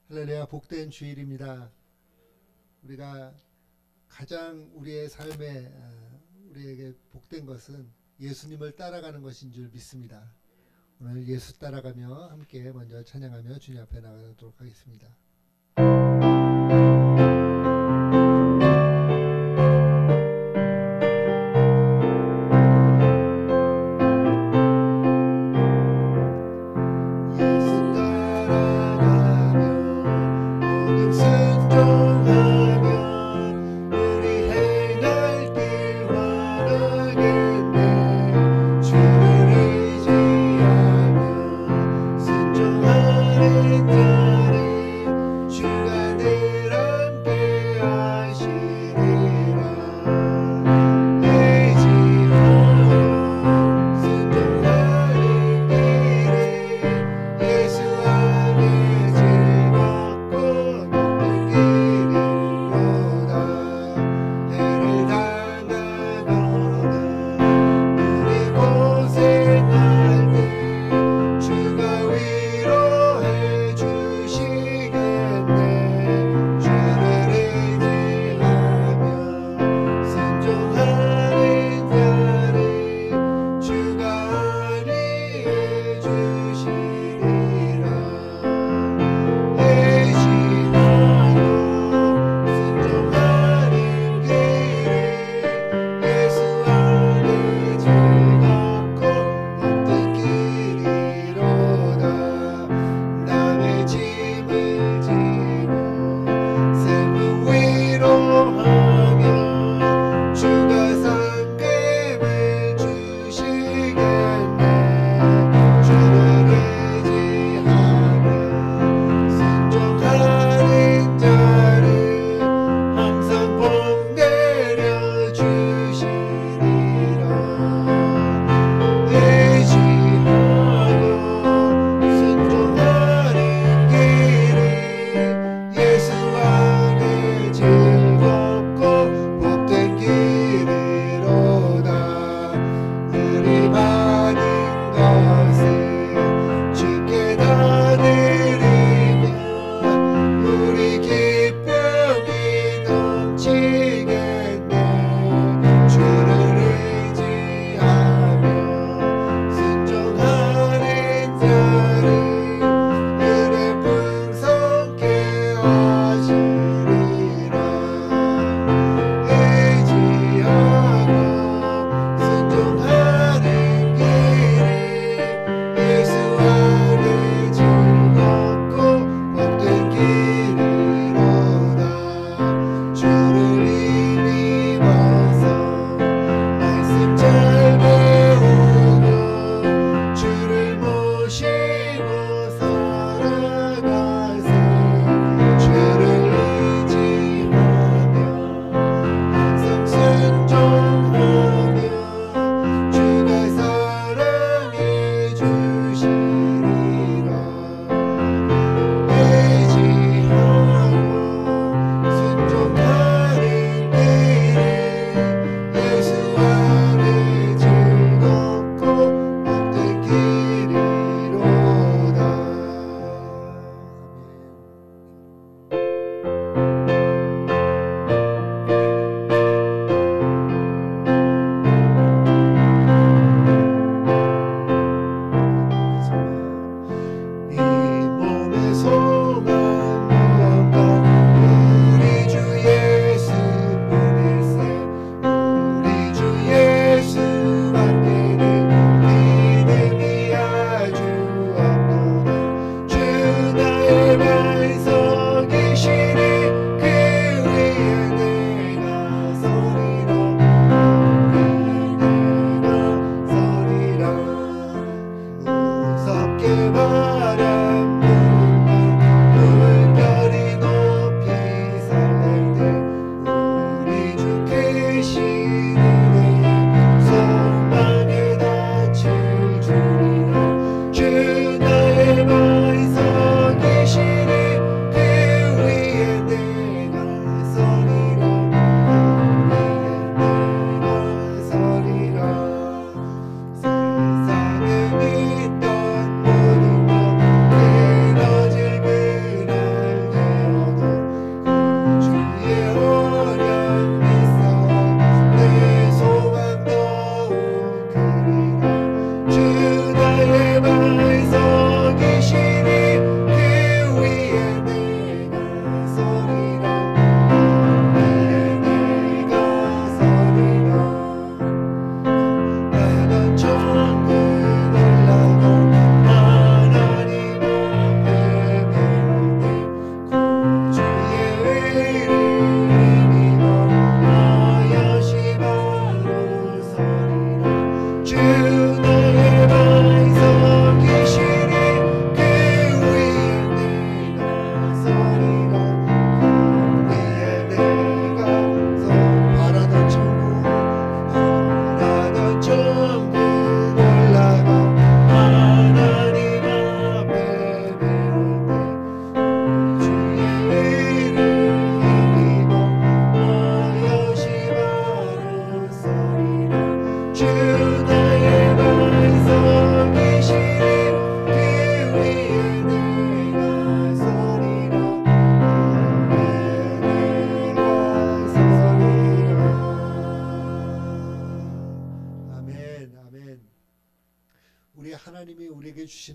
할렐루야, 복된 주일입니다. 우리가 가장 우리의 삶에 우리에게 복된 것은 예수님을 따라가는 것인 줄 믿습니다. 오늘 예수 따라가며 함께 먼저 찬양하며 주님 앞에 나가도록 하겠습니다.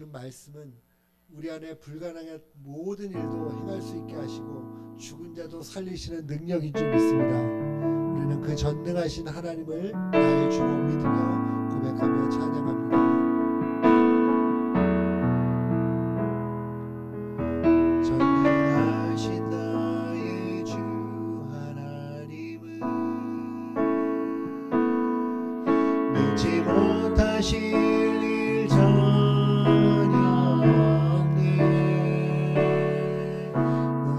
주시는 말씀은 우리 안에 불가능한 모든 일도 행할 수 있게 하시고 죽은 자도 살리시는 능력인 줄 믿습니다. 우리는 그 전능하신 하나님을 나의 주로 믿으며 고백하며 찬양합니다. 전능하신 나의 주 하나님은 능치 못하실 일 전혀 없네.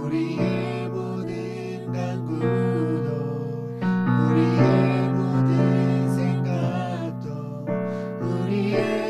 우리의 모든 간구도 우리의 모든 생각도 우리의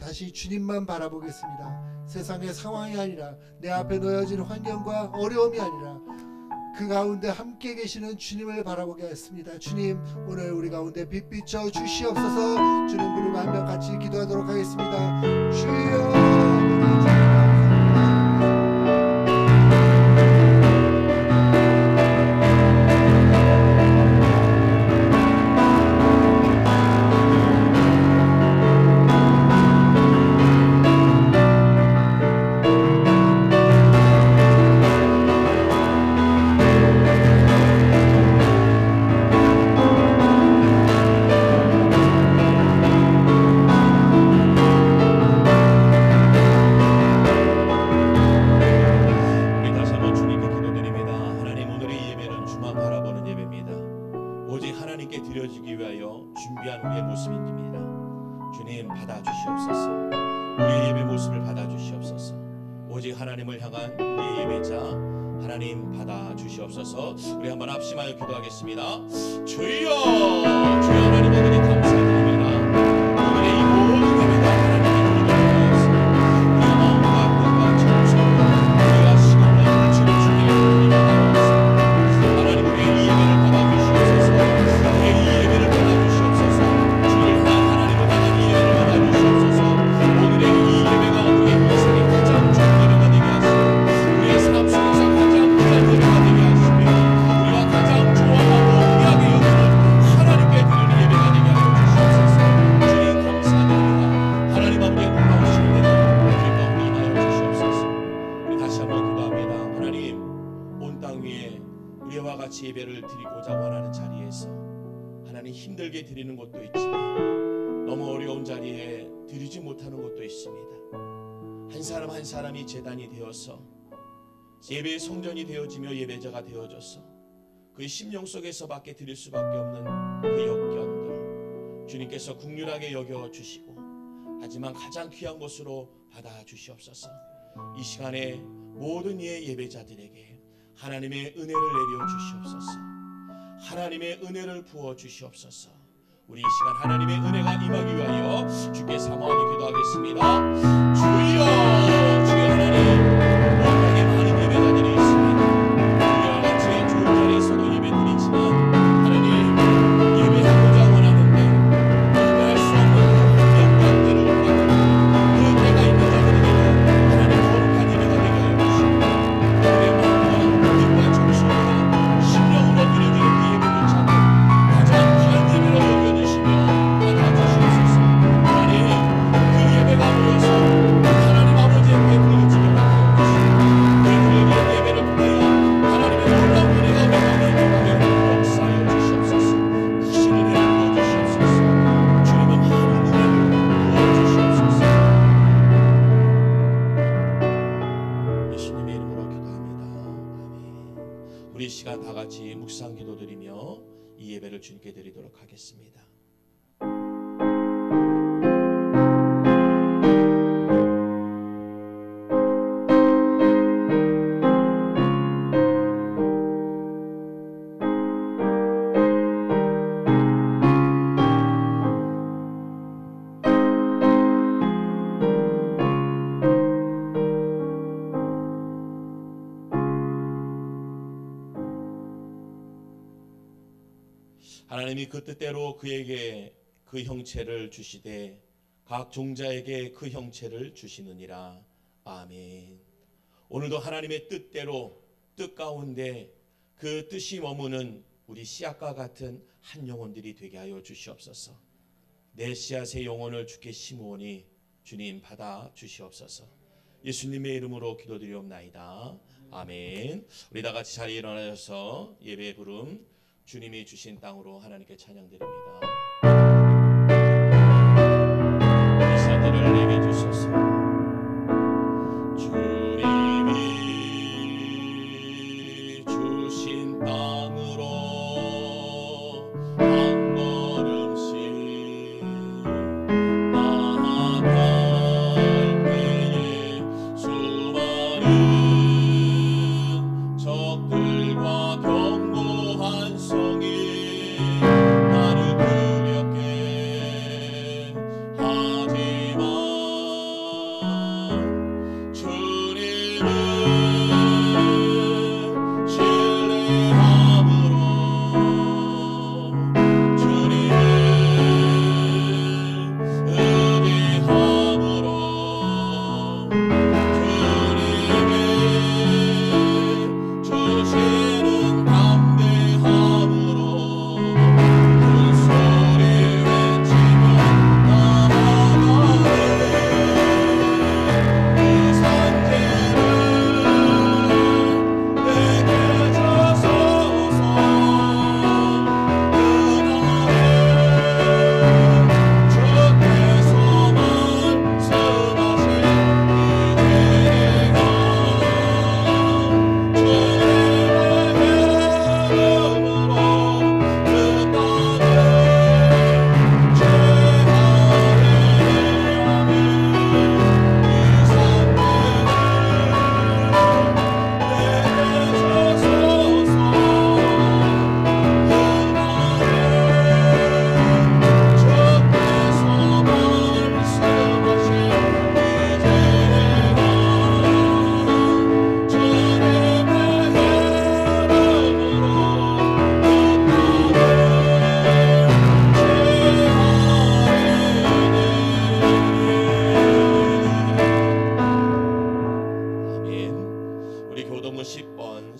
다시 주님만 바라보겠습니다. 세상의 상황이 아니라 내 앞에 놓여진 환경과 어려움이 아니라 그 가운데 함께 계시는 주님을 바라보게 하였습니다. 주님, 오늘 우리 가운데 빛 비춰 주시옵소서. 주님 부르고 한 명 같이 기도하도록 하겠습니다. 주여. 드려지기 위하여 준비한 우리의 모습입니다. 주님 받아주시옵소서. 우리의 예배 모습을 받아주시옵소서. 오직 하나님을 향한 우리의 예배자 하나님 받아주시옵소서. 우리 한번 합심하여 기도하겠습니다. 주여, 주여 하나님 아버지 감사드립니다. 오늘의 이 모든 예배가 하나님께 드리도록 우리의 마음과 뜻과 정성 우리가 시간과 물질을 주께 드립니다. 하나님 우리의 이 예배를 받아주시옵소서. 우리의 이 예배를 받아주시옵소서. 주를 향한 하나님을 향한 이 예배를 받아주시옵소서. 오늘의 이 예배가 우리의 인생의 가장 좋은 예배가 되게 하시고 우리의 삶 속에서 가장 귀한 예배가 되게 하시며 우리가 가장 좋아하고 귀하게 여기는 하나님께 드리는 예배가 되게 하여 주시옵소서. 주님 감사드립니다. 하나님 아버지의 놀라우신 은혜가 우리 가운데 임하여 주시옵소서. 우리 다시 한번 기도합니다. 하나님, 온 땅 위에 우리와 같이 예배를 드리고자 원하는 자리에서 하나님 힘들게 드리는 것도 있지만 너무 어려운 자리에 드리지 못하는 것도 있습니다. 한 사람 한 사람이 제단이 되어서 예배의 성전이 되어지며 예배자가 되어져서 그의 심령 속에서밖에 드릴 수밖에 없는 그 역경들 주님께서 긍휼하게 여겨주시고 하지만 가장 귀한 것으로 받아주시옵소서. 이 시간에 모든 이의 예배자들에게 하나님의 은혜를 내려 주시옵소서. 하나님의 은혜를 부어 주시옵소서. 우리 이 시간 하나님의 은혜가 임하기 위하여 주께 사모하며 기도하겠습니다. 주여, 주여 하나님, 온 땅에 많은 예배자들이 있습니다. 우리와 같이 좋은 자리에서도 예배드리지만 하나님, 예배하고자 원하는데 예배할 수 없는 영광대를 받고 그 때가 있는 자들에게는 하나님 거룩한 예배가 되게 하여 주시고 우리의 마음과 뜻과 정성과 심령으로 드려지는 그 예배를 찾고 가장 귀한 예배로 여겨주시며 받아주시옵소서. 하나님, 그 예배가 모여서 하나님 아버지에게 드려지게 하여 주시고 그 드려진 예배를 통하여 하나님의 놀라운 은혜가 우리 가운데 임하여 역사하여 주시옵소서. 크신 은혜를 부어주시옵소서. 주님은 많은 은혜를 부어주시옵소서. 예수님의 이름으로 기도합니다. 아멘. 우리 시간 다 같이 묵상 기도드리며 이 예배를 주님께 드리도록 하겠습니다. 하나님이 그 뜻대로 그에게 그 형체를 주시되 각 종자에게 그 형체를 주시느니라. 아멘. 오늘도 하나님의 뜻대로 뜻 가운데 그 뜻이 머무는 우리 씨앗과 같은 한 영혼들이 되게 하여 주시옵소서. 내 씨앗의 영혼을 주께 심으오니 주님 받아 주시옵소서. 예수님의 이름으로 기도드리옵나이다. 아멘. 우리 다 같이 자리에 일어나셔서 예배 부름 주님이 주신 땅으로 하나님께 찬양드립니다. 이 산들을 내게 주소서. 주님이 주신 땅으로 한 걸음씩 나아갈 때에 수많은 적들과 견고한 성이 나를 두렵게 하지만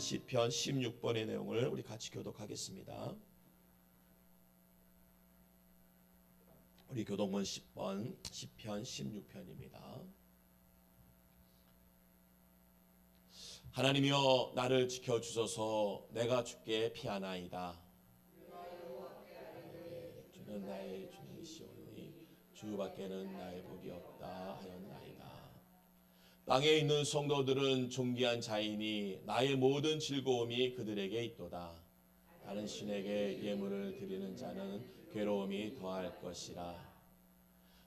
시편 16번의 내용을 우리 같이 교독하겠습니다. 우리 교독문 10번 시편 16편입니다. 하나님이여 나를 지켜주소서. 내가 주께 피하나이다. 주는 나의 주님이시오니 주밖에는 나의 복이 없다 하였나이다. 땅에 있는 성도들은 존귀한 자이니 나의 모든 즐거움이 그들에게 있도다. 다른 신에게 예물을 드리는 자는 괴로움이 더할 것이라.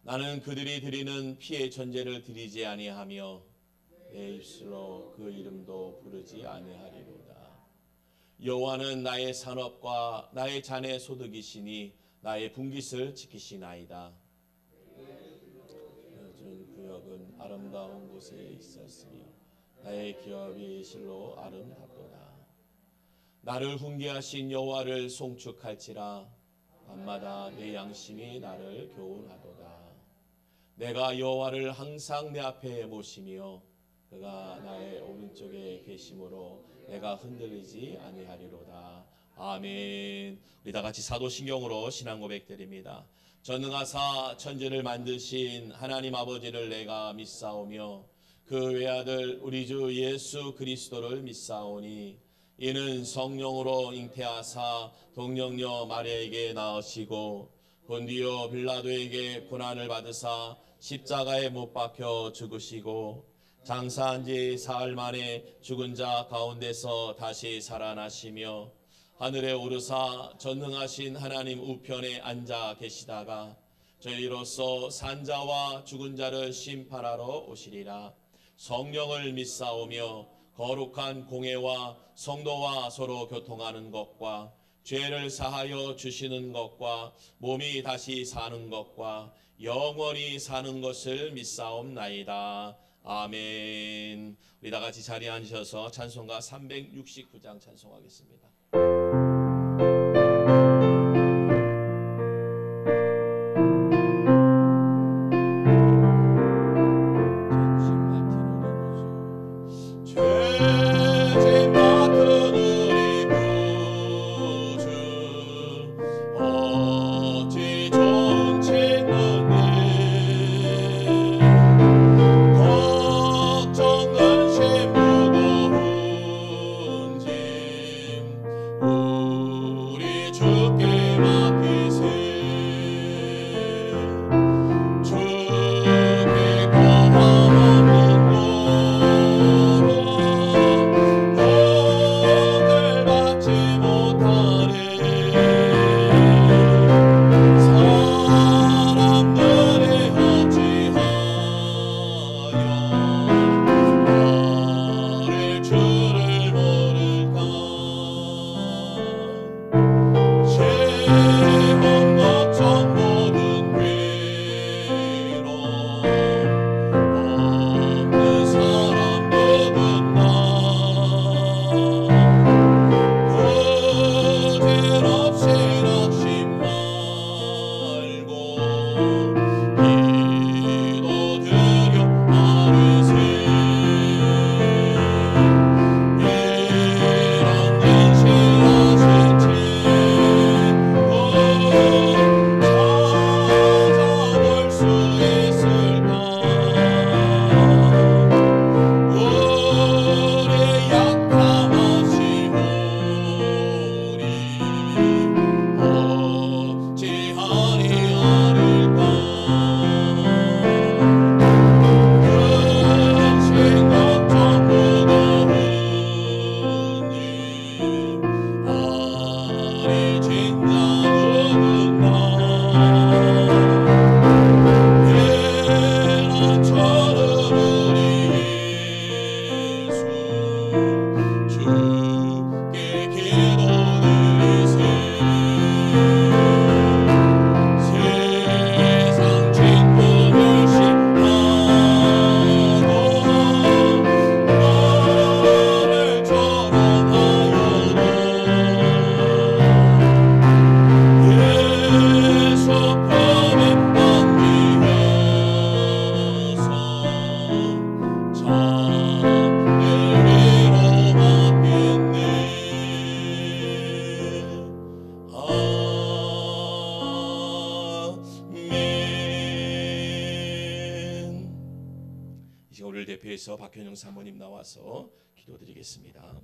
나는 그들이 드리는 피의 전제를 드리지 아니하며 내 입술로 그 이름도 부르지 아니하리로다. 여호와는 나의 산업과 나의 잔의 소득이시니 나의 분깃을 지키시나이다. 요즘 구역은 아름다운 곳에 있었으며 나의 기업이 실로 아름답도다. 나를 훈계하신 여호와를 송축할지라. 밤마다 내 양심이 나를 교훈하도다. 내가 여호와를 항상 내 앞에 모시며 그가 나의 오른쪽에 계심으로 내가 흔들리지 아니하리로다. 아멘. 우리 다 같이 사도신경으로 신앙 고백드립니다. 전능하사 천지를 만드신 하나님 아버지를 내가 믿사오며 그 외아들 우리 주 예수 그리스도를 믿사오니 이는 성령으로 잉태하사 동정녀 마리아에게 낳으시고 본디오 빌라도에게 고난을 받으사 십자가에 못 박혀 죽으시고 장사한 지 사흘 만에 죽은 자 가운데서 다시 살아나시며 하늘에 오르사 전능하신 하나님 우편에 앉아 계시다가 저희로서 산자와 죽은 자를 심판하러 오시리라. 성령을 믿사오며 거룩한 공회와 성도와 서로 교통하는 것과 죄를 사하여 주시는 것과 몸이 다시 사는 것과 영원히 사는 것을 믿사옵나이다. 아멘. 우리 다 같이 자리에 앉으셔서 찬송가 369장 찬송하겠습니다. 걱정 근심 무거운 짐 박현영 사모님 나와서 기도드리겠습니다.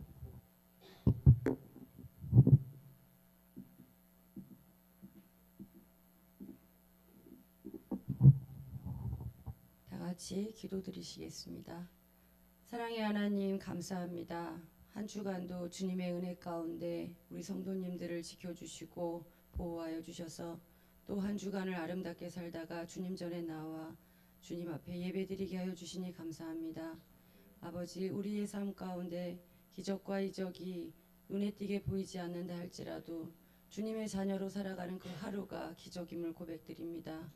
다 같이 기도드리시겠습니다. 사랑의 하나님 감사합니다. 한 주간도 주님의 은혜 가운데 우리 성도님들을 지켜주시고 보호하여 주셔서 또 한 주간을 아름답게 살다가 주님 전에 나와 주님 앞에 예배드리게 하여 주시니 감사합니다. 아버지, 우리의 삶 가운데 기적과 이적이 눈에 띄게 보이지 않는다 할지라도 주님의 자녀로 살아가는 그 하루가 기적임을 고백드립니다.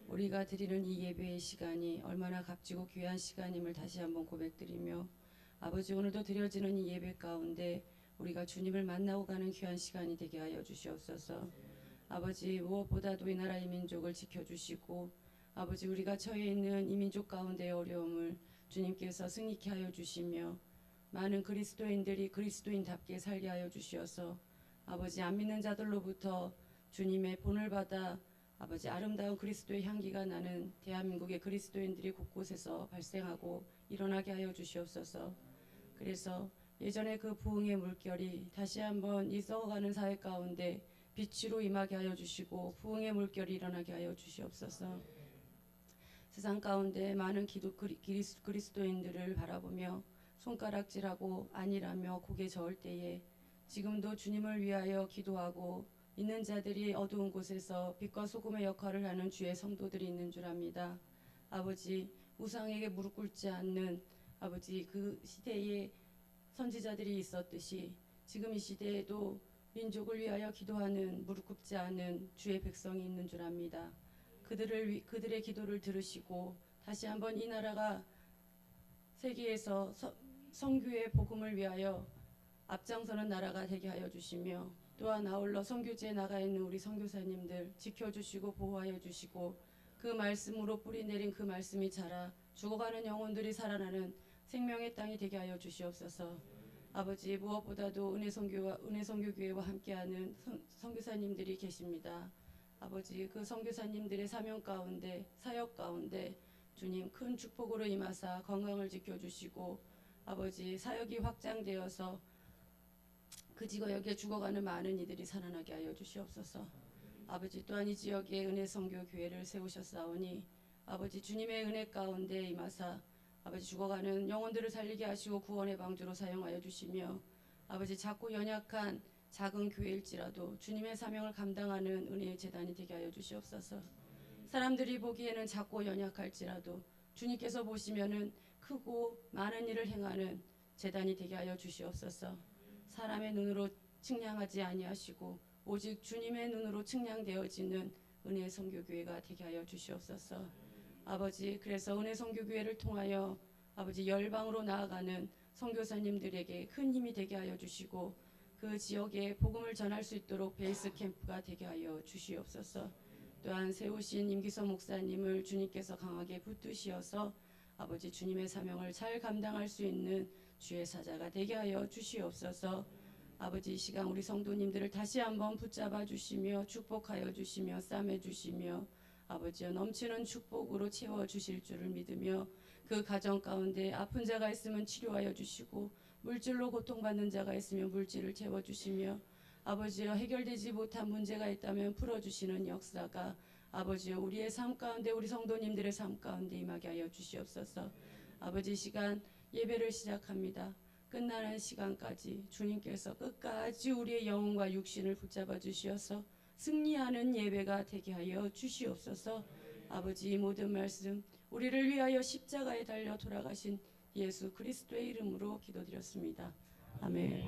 우리가 드리는 이 예배의 시간이 얼마나 값지고 귀한 시간임을 다시 한번 고백드리며 아버지, 오늘도 드려지는 이 예배 가운데 우리가 주님을 만나고 가는 귀한 시간이 되게 하여 주시옵소서. 아버지, 무엇보다도 이 나라 이 민족을 지켜주시고 아버지, 우리가 처해 있는 이 민족 가운데의 어려움을 주님께서 승리케 하여 주시며 많은 그리스도인들이 그리스도인답게 살게 하여 주시어서 아버지, 안 믿는 자들로부터 주님의 본을 받아 아버지, 아름다운 그리스도의 향기가 나는 대한민국의 그리스도인들이 곳곳에서 발생하고 일어나게 하여 주시옵소서. 그래서 예전에 그 부흥의 물결이 다시 한번 이 썩어가는 사회 가운데 빛으로 임하게 하여 주시고 부흥의 물결이 일어나게 하여 주시옵소서. 세상 가운데 많은 그리스도인들을 바라보며 손가락질하고 아니라며 고개 저을 때에 지금도 주님을 위하여 기도하고 있는 자들이 어두운 곳에서 빛과 소금의 역할을 하는 주의 성도들이 있는 줄 압니다. 아버지, 우상에게 무릎 꿇지 않는 아버지, 그 시대에 선지자들이 있었듯이 지금 이 시대에도 민족을 위하여 기도하는 무릎 꿇지 않은 주의 백성이 있는 줄 압니다. 그들의 기도를 들으시고 다시 한번 이 나라가 세계에서 선교의 복음을 위하여 앞장서는 나라가 되게 하여 주시며 또한 아울러 선교지에 나가 있는 우리 선교사님들 지켜주시고 보호하여 주시고 그 말씀으로 뿌리 내린 그 말씀이 자라 죽어가는 영혼들이 살아나는 생명의 땅이 되게 하여 주시옵소서. 아버지, 무엇보다도 은혜선교교회와 함께하는 선교사님들이 계십니다. 아버지, 그 선교사님들의 사명 가운데 사역 가운데 주님 큰 축복으로 임하사 건강을 지켜주시고 아버지, 사역이 확장되어서 그 지역에 죽어가는 많은 이들이 살아나게 하여 주시옵소서. 아버지, 또한 이 지역에 은혜선교교회를 세우셨사오니 아버지, 주님의 은혜 가운데 임하사 아버지, 죽어가는 영혼들을 살리게 하시고 구원의 방주로 사용하여 주시며 아버지, 작고 연약한 작은 교회일지라도 주님의 사명을 감당하는 은혜의 재단이 되게 하여 주시옵소서. 사람들이 보기에는 작고 연약할지라도 주님께서 보시면은 크고 많은 일을 행하는 재단이 되게 하여 주시옵소서. 사람의 눈으로 측량하지 아니하시고 오직 주님의 눈으로 측량되어지는 은혜의 선교교회가 되게 하여 주시옵소서. 아버지, 그래서 은혜 선교교회를 통하여 아버지, 열방으로 나아가는 선교사님들에게 큰 힘이 되게 하여 주시고 그 지역에 복음을 전할 수 있도록 베이스 캠프가 되게 하여 주시옵소서. 또한 세우신 임기서 목사님을 주님께서 강하게 붙드시어서 아버지, 주님의 사명을 잘 감당할 수 있는 주의 사자가 되게 하여 주시옵소서. 아버지, 이 시간 우리 성도님들을 다시 한번 붙잡아 주시며 축복하여 주시며 싸매 주시며 아버지여 넘치는 축복으로 채워 주실 줄을 믿으며 그 가정 가운데 아픈 자가 있으면 치료하여 주시고 물질로 고통받는 자가 있으면 물질을 채워 주시며 아버지여 해결되지 못한 문제가 있다면 풀어주시는 역사가 아버지여 우리의 삶 가운데 우리 성도님들의 삶 가운데 임하게 하여 주시옵소서. 아버지, 이 시간 예배를 시작합니다. 끝나는 시간까지 주님께서 끝까지 우리의 영혼과 육신을 붙잡아 주시어서 승리하는 예배가 되게 하여 주시옵소서. 아버지, 이 모든 말씀 우리를 위하여 십자가에 달려 돌아가신 예수 그리스도의 이름으로 기도드렸습니다. 아멘.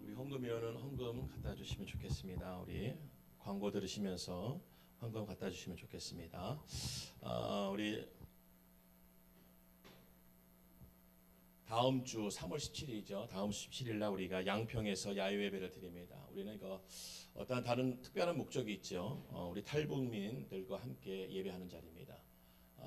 우리 헌금위원은 헌금 갖다 주시면 좋겠습니다. 우리 광고 들으시면서 헌금 갖다 주시면 좋겠습니다. 우리 다음 주 3월 17일이죠. 다음 17일 날 우리가 양평에서 야외 예배를 드립니다. 우리는 이거 어떠한 다른 특별한 목적이 있죠. 우리 탈북민들과 함께 예배하는 자리입니다.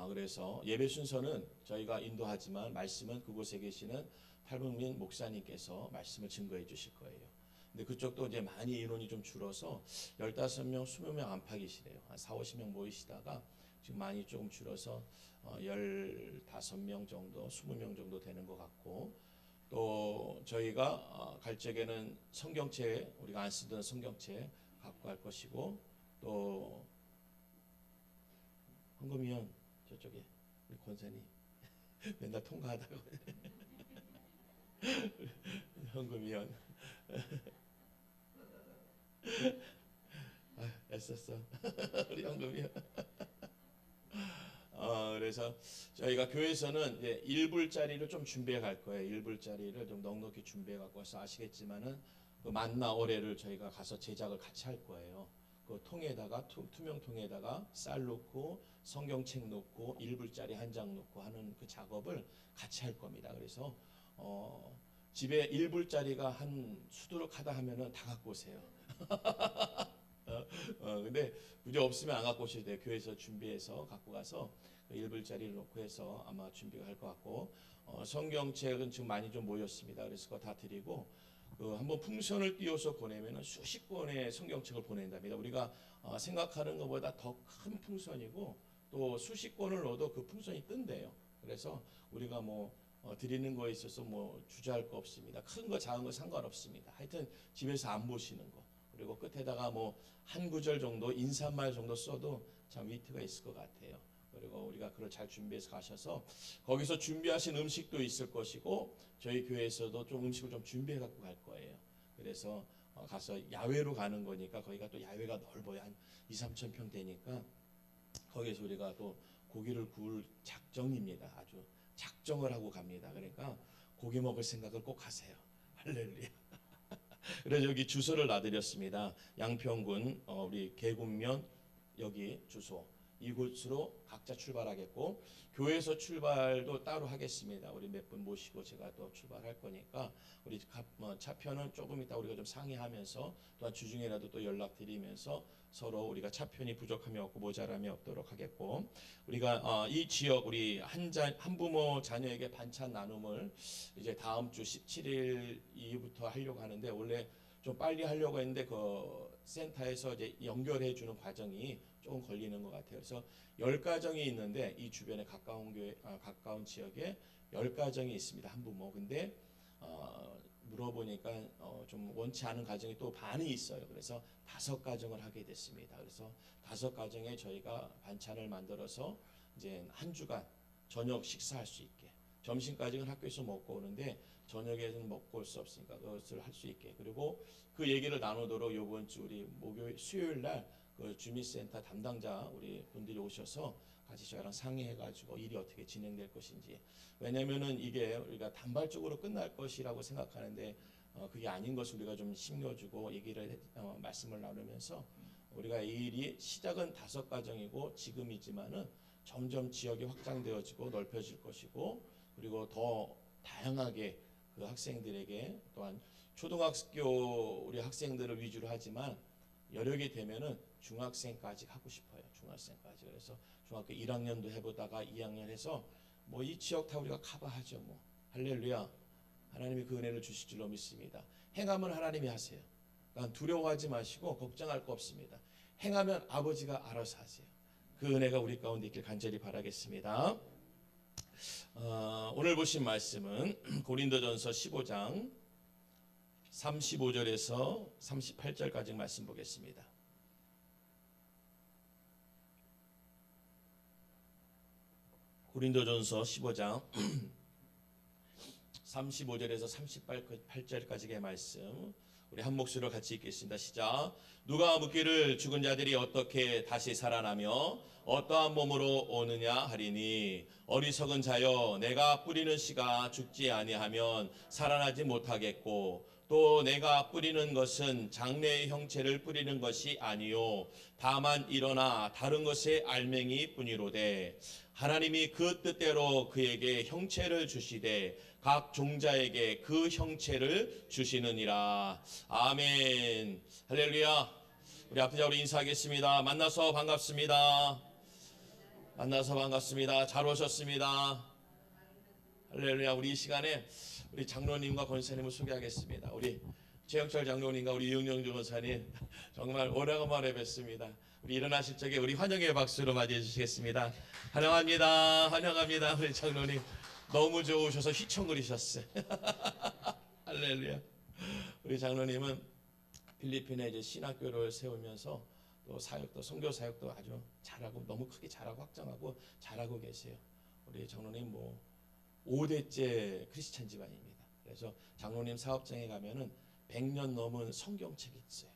그래서 예배 순서는 저희가 인도하지만 말씀은 그곳에 계시는 탈북민 목사님께서 말씀을 증거해 주실 거예요. 근데 그쪽도 이제 많이 인원이 좀 줄어서 15명, 20명 안팎이시래요. 한 4, 50명 모이시다가 지금 많이 조금 줄어서 15명 정도, 20명 정도 되는 것 같고, 또 저희가 갈 적에는 성경책, 우리가 안 쓰던 성경책 갖고 갈 것이고, 또 황금위원 저쪽에 우리 권사님 맨날 통과하다가 황금위원 애썼어 우리 현금이요. 그래서 저희가 교회에서는 이제 1불짜리를 좀 준비해 갈 거예요. 1불짜리를 좀 넉넉히 준비해 갖고 와서 아시겠지만은 그 만나 어뢰를 저희가 가서 제작을 같이 할 거예요. 그 통에다가 투명 통에다가 쌀 넣고 성경책 넣고 1불짜리 한 장 넣고 하는 그 작업을 같이 할 겁니다. 그래서 집에 1불짜리가 한 수두룩하다 하면은 다 갖고 오세요. 근데 굳이 없으면 안 갖고 오셔도 돼요. 교회에서 준비해서 갖고 가서 그 1불짜리를 놓고 해서 아마 준비가 할 것 같고, 성경책은 지금 많이 좀 모였습니다. 그래서 그거 다 드리고, 한번 풍선을 띄워서 보내면은 수십 권의 성경책을 보낸답니다. 우리가 생각하는 것보다 더 큰 풍선이고, 또 수십 권을 넣어도 그 풍선이 뜬대요. 그래서 우리가 드리는 거에 있어서 주저할 거 없습니다. 큰 거 작은 거 상관없습니다. 하여튼 집에서 안 보시는 거, 그리고 끝에다가 한 구절 정도 인사말 정도 써도 참 위트가 있을 것 같아요. 그리고 우리가 그걸 잘 준비해서 가셔서 거기서 준비하신 음식도 있을 것이고, 저희 교회에서도 좀 음식을 좀 준비해 갖고 갈 거예요. 그래서 가서 야외로 가는 거니까, 거기가 또 야외가 넓어요. 한 2, 3천 평 되니까 거기서 우리가 또 고기를 구울 작정입니다. 아주 작정을 하고 갑니다. 그러니까 고기 먹을 생각을 꼭 하세요. 할렐루야. 그래서 여기 주소를 놔드렸습니다. 양평군 우리 계곡면 여기 주소, 이곳으로 각자 출발하겠고, 교회에서 출발도 따로 하겠습니다. 우리 몇 분 모시고 제가 또 출발할 거니까 우리 차편은 조금 이따 우리가 좀 상의하면서, 또한 주중에라도 또 연락드리면서 서로 우리가 차편이 부족함이 없고 모자람이 없도록 하겠고, 우리가 이 지역 우리 한부모 자녀에게 반찬 나눔을 이제 다음 주 17일 이후부터 하려고 하는데, 원래 좀 빨리 하려고 했는데 그 센터에서 이제 연결해 주는 과정이 조금 걸리는 것 같아요. 그래서 10가정이 있는데 이 주변에 가까운 지역에 10가정이 있습니다. 한부모. 근데 물어보니까 좀 원치 않은 가정이 또 반이 있어요. 그래서 5가정을 하게 됐습니다. 그래서 5가정에 저희가 반찬을 만들어서 이제 한 주간 저녁 식사할 수 있게, 점심까지는 학교에서 먹고 오는데 저녁에는 먹고 올 수 없으니까 그것을 할 수 있게, 그리고 그 얘기를 나누도록 이번 주 우리 수요일 날 그 주민센터 담당자 우리 분들이 오셔서 같이 저희랑 상의해가지고 일이 어떻게 진행될 것인지, 왜냐면은 이게 우리가 단발적으로 끝날 것이라고 생각하는데 그게 아닌 것을 우리가 좀 심겨주고 말씀을 나누면서, 우리가 이 일이 시작은 5가정이고 지금이지만은 점점 지역이 확장되어지고 넓혀질 것이고, 그리고 더 다양하게 그 학생들에게, 또한 초등학교 우리 학생들을 위주로 하지만 여력이 되면은 중학생까지 하고 싶어요. 중학생까지. 그래서 중학교 1학년도 해보다가 2학년 해서 이 지역 다 우리가 커버하죠. 할렐루야. 하나님이 그 은혜를 주실 줄로 믿습니다. 행하면 하나님이 하세요. 그러니까 두려워하지 마시고 걱정할 거 없습니다. 행하면 아버지가 알아서 하세요. 그 은혜가 우리 가운데 있길 간절히 바라겠습니다. 오늘 보신 말씀은 고린도전서 15장 35절에서 38절까지 말씀 보겠습니다. 고린도전서 15장 35절에서 38절까지의 말씀, 우리 한 목소리로 같이 읽겠습니다. 시작. 누가 묻기를 죽은 자들이 어떻게 다시 살아나며 어떠한 몸으로 오느냐 하리니, 어리석은 자여, 내가 뿌리는 씨가 죽지 아니하면 살아나지 못하겠고, 또 내가 뿌리는 것은 장래의 형체를 뿌리는 것이 아니요 다만 일어나 다른 것의 알맹이 뿐이로되, 하나님이 그 뜻대로 그에게 형체를 주시되 각 종자에게 그 형체를 주시느니라. 아멘. 할렐루야. 우리 앞에자로 인사하겠습니다. 만나서 반갑습니다. 만나서 반갑습니다. 잘 오셨습니다. 할렐루야. 우리 이 시간에 우리 장로님과 권사님을 소개하겠습니다. 우리 최영철 장로님과 우리 이영영 전사님 정말 오래간만에 뵙습니다. 우리 일어나실 적에 우리 환영의 박수로 맞이해 주시겠습니다. 환영합니다. 환영합니다. 우리 장로님 너무 좋으셔서 휘청거리셨어요. 할렐루야. 우리 장로님은 필리핀에 이제 신학교를 세우면서 또 사역도 선교 사역도 아주 잘하고 너무 크게 잘하고 확장하고 잘하고 계세요. 우리 장로님 뭐 5대째 크리스찬 집안입니다. 그래서 장로님 사업장에 가면은 100년 넘은 성경책이 있어요.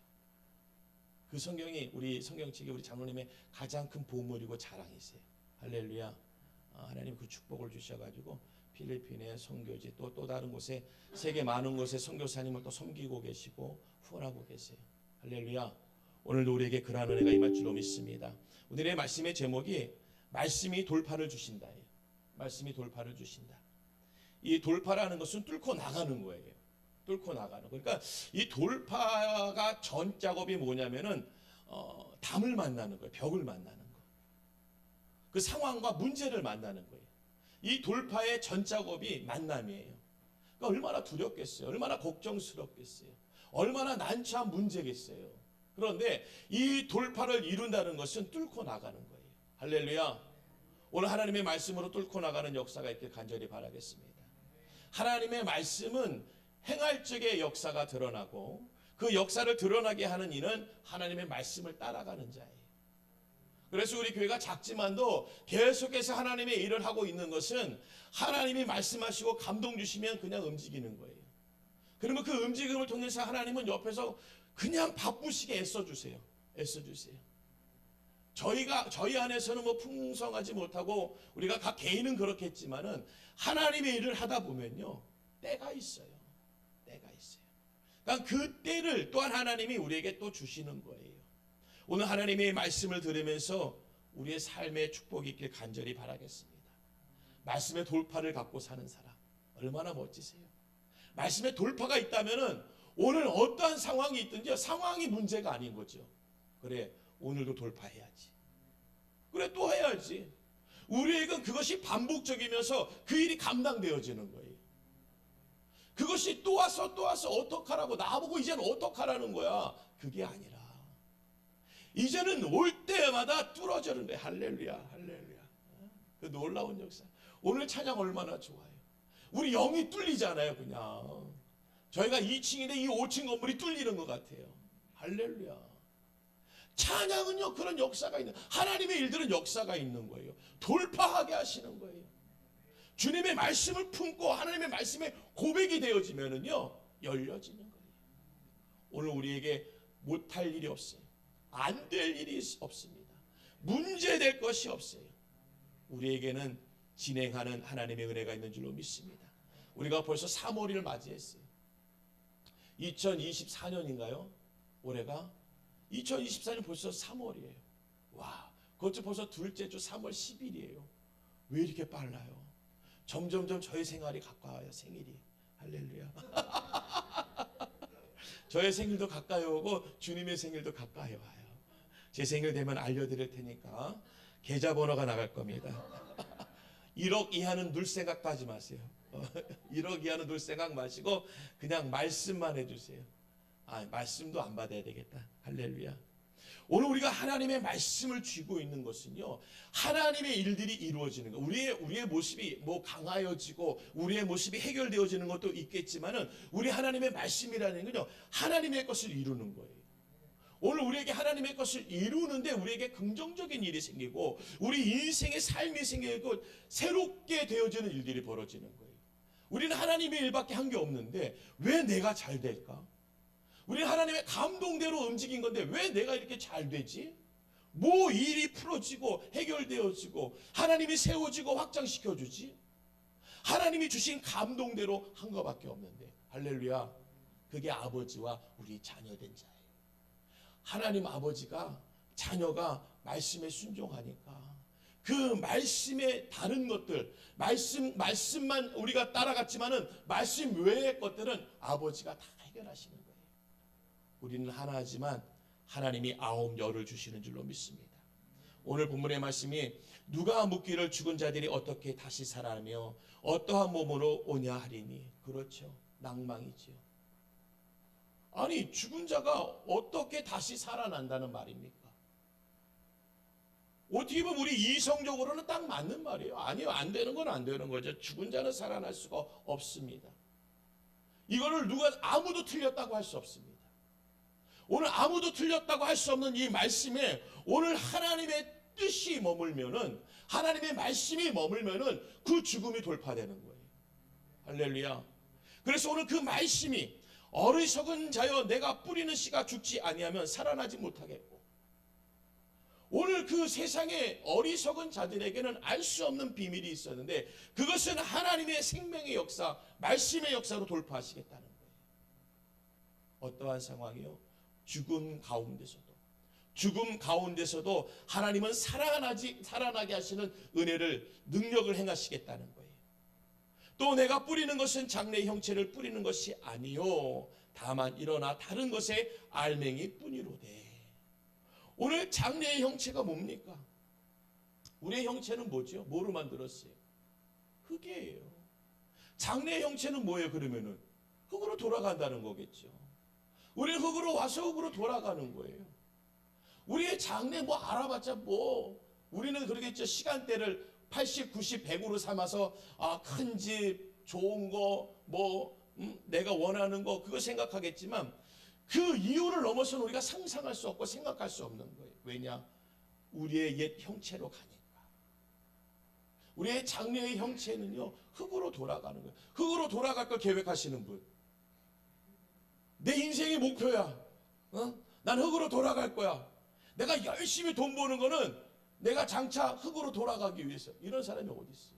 그 성경이 우리 성경책이 우리 장로님의 가장 큰 보물이고 자랑이세요. 할렐루야. 하나님 그 축복을 주셔가지고 필리핀의 선교지 또 다른 곳에 세계 많은 곳에 선교사님을 또 섬기고 계시고 후원하고 계세요. 할렐루야. 오늘도 우리에게 그러한 은혜가 임할 줄로 믿습니다. 오늘의 말씀의 제목이 말씀이 돌파를 주신다예요. 말씀이 돌파를 주신다. 이 돌파라는 것은 뚫고 나가는 거예요. 뚫고 나가는. 그러니까 이 돌파가 전 작업이 뭐냐면은 담을 만나는 거예요. 벽을 만나는 거. 그 상황과 문제를 만나는 거예요. 이 돌파의 전 작업이 만남이에요. 그러니까 얼마나 두렵겠어요. 얼마나 걱정스럽겠어요. 얼마나 난처한 문제겠어요. 그런데 이 돌파를 이룬다는 것은 뚫고 나가는 거예요. 할렐루야. 오늘 하나님의 말씀으로 뚫고 나가는 역사가 있길 간절히 바라겠습니다. 하나님의 말씀은 행할 적의 역사가 드러나고 그 역사를 드러나게 하는 이는 하나님의 말씀을 따라가는 자예요. 그래서 우리 교회가 작지만도 계속해서 하나님의 일을 하고 있는 것은 하나님이 말씀하시고 감동 주시면 그냥 움직이는 거예요. 그러면 그 움직임을 통해서 하나님은 옆에서 그냥 바쁘시게 애써주세요. 애써주세요. 저희 안에서는 뭐 풍성하지 못하고 우리가 각 개인은 그렇겠지만은 하나님의 일을 하다 보면요 때가 있어요. 때가 있어요. 그러니까 그 때를 또한 하나님이 우리에게 또 주시는 거예요. 오늘 하나님의 말씀을 들으면서 우리의 삶의 축복이 있길 간절히 바라겠습니다. 말씀의 돌파를 갖고 사는 사람 얼마나 멋지세요. 말씀의 돌파가 있다면은 오늘 어떠한 상황이 있든지 상황이 문제가 아닌 거죠. 그래 오늘도 돌파해야지. 그래 또 해야지. 우리에겐 그것이 반복적이면서 그 일이 감당되어지는 거예요. 그것이 또 와서 어떡하라고 나보고 이제는 어떡하라는 거야. 그게 아니라 이제는 올 때마다 뚫어져는 거예요. 할렐루야. 할렐루야. 그 놀라운 역사. 오늘 찬양 얼마나 좋아요. 우리 영이 뚫리잖아요. 그냥 저희가 2층인데 이 5층 건물이 뚫리는 것 같아요. 할렐루야. 찬양은요 그런 역사가 있는 하나님의 일들은 역사가 있는 거예요. 돌파하게 하시는 거예요. 주님의 말씀을 품고 하나님의 말씀에 고백이 되어지면은요 열려지는 거예요. 오늘 우리에게 못할 일이 없어요. 안 될 일이 없습니다. 문제될 것이 없어요. 우리에게는 진행하는 하나님의 은혜가 있는 줄로 믿습니다. 우리가 벌써 3월을 맞이했어요. 2024년인가요? 올해가 2024년 벌써 3월이에요. 와, 그것도 벌써 둘째 주 3월 10일이에요. 왜 이렇게 빨라요? 점점점 저의 생활이 가까워요. 생일이. 할렐루야. 저의 생일도 가까이 오고 주님의 생일도 가까이 와요. 제 생일 되면 알려드릴 테니까 계좌번호가 나갈 겁니다. 1억 이하는 눌 생각도 하지 마세요. 1억 이하는 눌 생각 마시고 그냥 말씀만 해주세요. 말씀도 안 받아야 되겠다. 할렐루야. 오늘 우리가 하나님의 말씀을 쥐고 있는 것은요 하나님의 일들이 이루어지는 거. 우리의 모습이 뭐 강하여지고 우리의 모습이 해결되어지는 것도 있겠지만은 우리 하나님의 말씀이라는 건요 하나님의 것을 이루는 거예요. 오늘 우리에게 하나님의 것을 이루는데 우리에게 긍정적인 일이 생기고 우리 인생의 삶이 생기고 새롭게 되어지는 일들이 벌어지는 거예요. 우리는 하나님의 일밖에 한 게 없는데 왜 내가 잘 될까? 우리는 하나님의 감동대로 움직인 건데 왜 내가 이렇게 잘 되지? 뭐 일이 풀어지고 해결되어지고 하나님이 세워지고 확장시켜주지? 하나님이 주신 감동대로 한 것밖에 없는데 할렐루야. 그게 아버지와 우리 자녀된 자예요. 하나님 아버지가 자녀가 말씀에 순종하니까 그 말씀의 다른 것들 말씀만 우리가 따라갔지만은 말씀 외의 것들은 아버지가 다 해결하시는 거예요. 우리는 하나지만 하나님이 9열을 주시는 줄로 믿습니다. 오늘 본문의 말씀이 누가 묻기를 죽은 자들이 어떻게 다시 살아나며 어떠한 몸으로 오냐 하리니. 그렇죠. 낭망이지요. 아니 죽은 자가 어떻게 다시 살아난다는 말입니까? 어떻게 보면 우리 이성적으로는 딱 맞는 말이에요. 아니요, 안 되는 건 안 되는 거죠. 죽은 자는 살아날 수가 없습니다. 이거를 아무도 틀렸다고 할 수 없습니다. 오늘 아무도 틀렸다고 할 수 없는 이 말씀에 오늘 하나님의 뜻이 머물면은, 하나님의 말씀이 머물면은 그 죽음이 돌파되는 거예요. 할렐루야. 그래서 오늘 그 말씀이 어리석은 자여 내가 뿌리는 씨가 죽지 아니하면 살아나지 못하겠고, 오늘 그 세상의 어리석은 자들에게는 알 수 없는 비밀이 있었는데 그것은 하나님의 생명의 역사, 말씀의 역사로 돌파하시겠다는 거예요. 어떠한 상황이요? 죽음 가운데서도 하나님은 살아나게 하시는 은혜를, 능력을 행하시겠다는 거예요. 또 내가 뿌리는 것은 장래의 형체를 뿌리는 것이 아니요 다만 일어나 다른 것의 알맹이 뿐이로되. 오늘 장래의 형체가 뭡니까? 우리의 형체는 뭐죠? 뭐로 만들었어요? 흙이에요. 장래의 형체는 뭐예요? 그러면은 흙으로 돌아간다는 거겠죠. 우리는 흙으로 와서 흙으로 돌아가는 거예요. 우리의 장래 뭐 알아봤자 뭐, 우리는 그러겠죠. 시간대를 80, 90, 100으로 삼아서 큰 집, 좋은 거, 내가 원하는 거 그거 생각하겠지만 그 이유를 넘어서는 우리가 상상할 수 없고 생각할 수 없는 거예요. 왜냐? 우리의 옛 형체로 가니까. 우리의 장래의 형체는요 흙으로 돌아가는 거예요. 흙으로 돌아갈 걸 계획하시는 분, 내 인생의 목표야. 난 흙으로 돌아갈 거야. 내가 열심히 돈 버는 거는 내가 장차 흙으로 돌아가기 위해서. 이런 사람이 어디 있어요?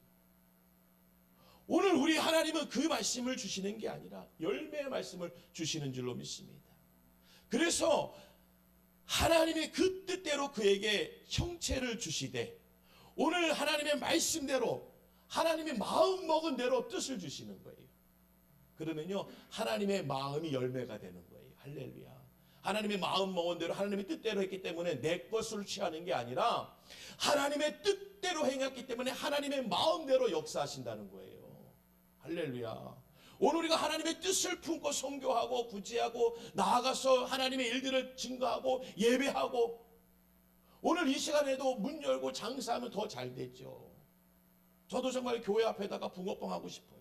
오늘 우리 하나님은 그 말씀을 주시는 게 아니라 열매의 말씀을 주시는 줄로 믿습니다. 그래서 하나님의 그 뜻대로 그에게 형체를 주시되, 오늘 하나님의 말씀대로, 하나님의 마음 먹은 대로 뜻을 주시는 거예요. 그러면요 하나님의 마음이 열매가 되는 거예요. 할렐루야. 하나님의 마음 먹은 대로, 하나님의 뜻대로 했기 때문에 내 것을 취하는 게 아니라 하나님의 뜻대로 행했기 때문에 하나님의 마음대로 역사하신다는 거예요. 할렐루야. 오늘 우리가 하나님의 뜻을 품고 선교하고 구제하고 나아가서 하나님의 일들을 증거하고 예배하고, 오늘 이 시간에도 문 열고 장사하면 더 잘 되죠. 저도 정말 교회 앞에다가 붕어빵 하고 싶어요.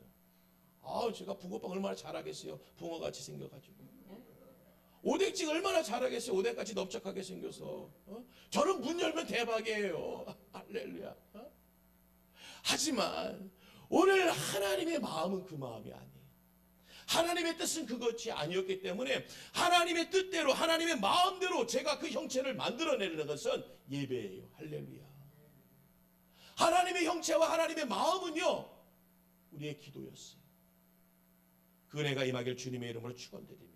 제가 붕어빵 얼마나 잘하겠어요. 붕어같이 생겨가지고. 오뎅찌개 얼마나 잘하겠어요. 오뎅같이 넓적하게 생겨서. 저는 문 열면 대박이에요. 할렐루야. 하지만 오늘 하나님의 마음은 그 마음이 아니에요. 하나님의 뜻은 그것이 아니었기 때문에 하나님의 뜻대로, 하나님의 마음대로 제가 그 형체를 만들어내는 것은 예배예요. 할렐루야. 하나님의 형체와 하나님의 마음은요 우리의 기도였어요. 그 은혜가 임하길 주님의 이름으로 축원드립니다.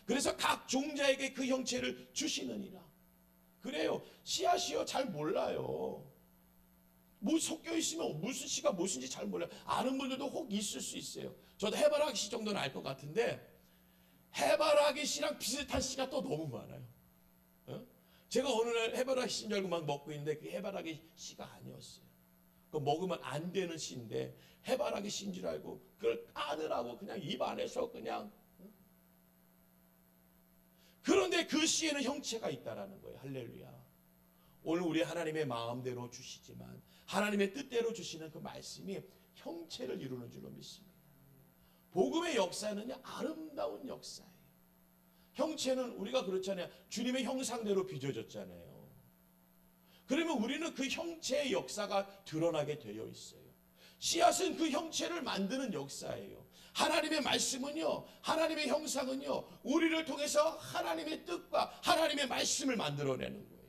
그래서 각 종자에게 그 형체를 주시느니라. 그래요. 씨앗이요 잘 몰라요. 뭐 섞여 있으면 무슨 씨가 무슨지 잘 몰라요. 아는 분들도 혹 있을 수 있어요. 저도 해바라기 씨 정도는 알 것 같은데 해바라기 씨랑 비슷한 씨가 또 너무 많아요. 제가 어느 날 해바라기 씨인 줄 알고 막 먹고 있는데 그 해바라기 씨가 아니었어요. 그 먹으면 안 되는 씨인데 해바라기 씨인 줄 알고 그걸 까느라고 그냥 입 안에서 그냥. 그런데 그 씨에는 형체가 있다라는 거예요. 할렐루야. 오늘 우리 하나님의 마음대로 주시지만 하나님의 뜻대로 주시는 그 말씀이 형체를 이루는 줄로 믿습니다. 복음의 역사는요 아름다운 역사예요. 형체는 우리가 그렇잖아요. 주님의 형상대로 빚어졌잖아요. 그러면 우리는 그 형체의 역사가 드러나게 되어 있어요. 씨앗은 그 형체를 만드는 역사예요. 하나님의 말씀은요, 하나님의 형상은요, 우리를 통해서 하나님의 뜻과 하나님의 말씀을 만들어내는 거예요.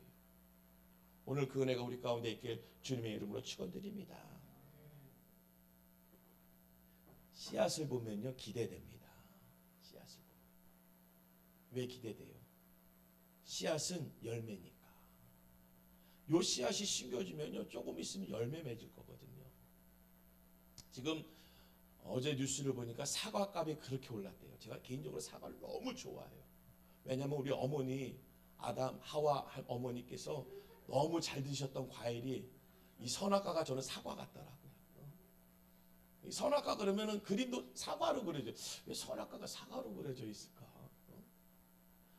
오늘 그 은혜가 우리 가운데 있길 주님의 이름으로 축원드립니다. 씨앗을 보면요 기대됩니다. 씨앗을 보면. 왜 기대돼요? 씨앗은 열매니까. 요 씨앗이 심겨지면요 조금 있으면 열매 맺을 거거든요. 지금 어제 뉴스를 보니까 사과값이 그렇게 올랐대요. 제가 개인적으로 사과를 너무 좋아해요. 왜냐하면 우리 어머니 아담 하와 어머니께서 너무 잘 드셨던 과일이 이 선악과가 저는 사과 같더라고요. 이 선악과 그러면은 그림도 사과로 그려져. 왜 선악과가 사과로 그려져 있을까?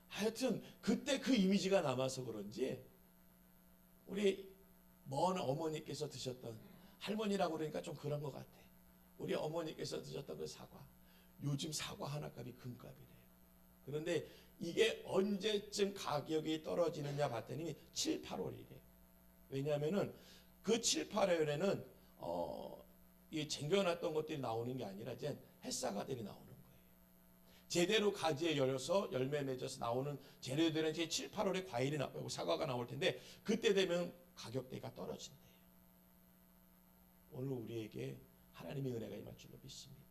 하여튼 그때 그 이미지가 남아서 그런지 우리 먼 어머니께서 드셨던, 할머니라고 그러니까 좀 그런 것 같아. 우리 어머니께서 드셨던 그 사과, 요즘 사과 하나 값이 금값이래요. 그런데 이게 언제쯤 가격이 떨어지느냐 봤더니 7, 8월이래요. 왜냐하면은 그 7, 8월에는 이 쟁겨놨던 것들이 나오는 게 아니라 이제 햇사과들이 나오는 거예요. 제대로 가지에 열려서 열매 맺어서 나오는 재료들은 이제 7, 8월에 과일이 나오고 사과가 나올 텐데 그때 되면 가격대가 떨어진대요. 오늘 우리에게 하나님의 은혜가 임할 줄로 믿습니다.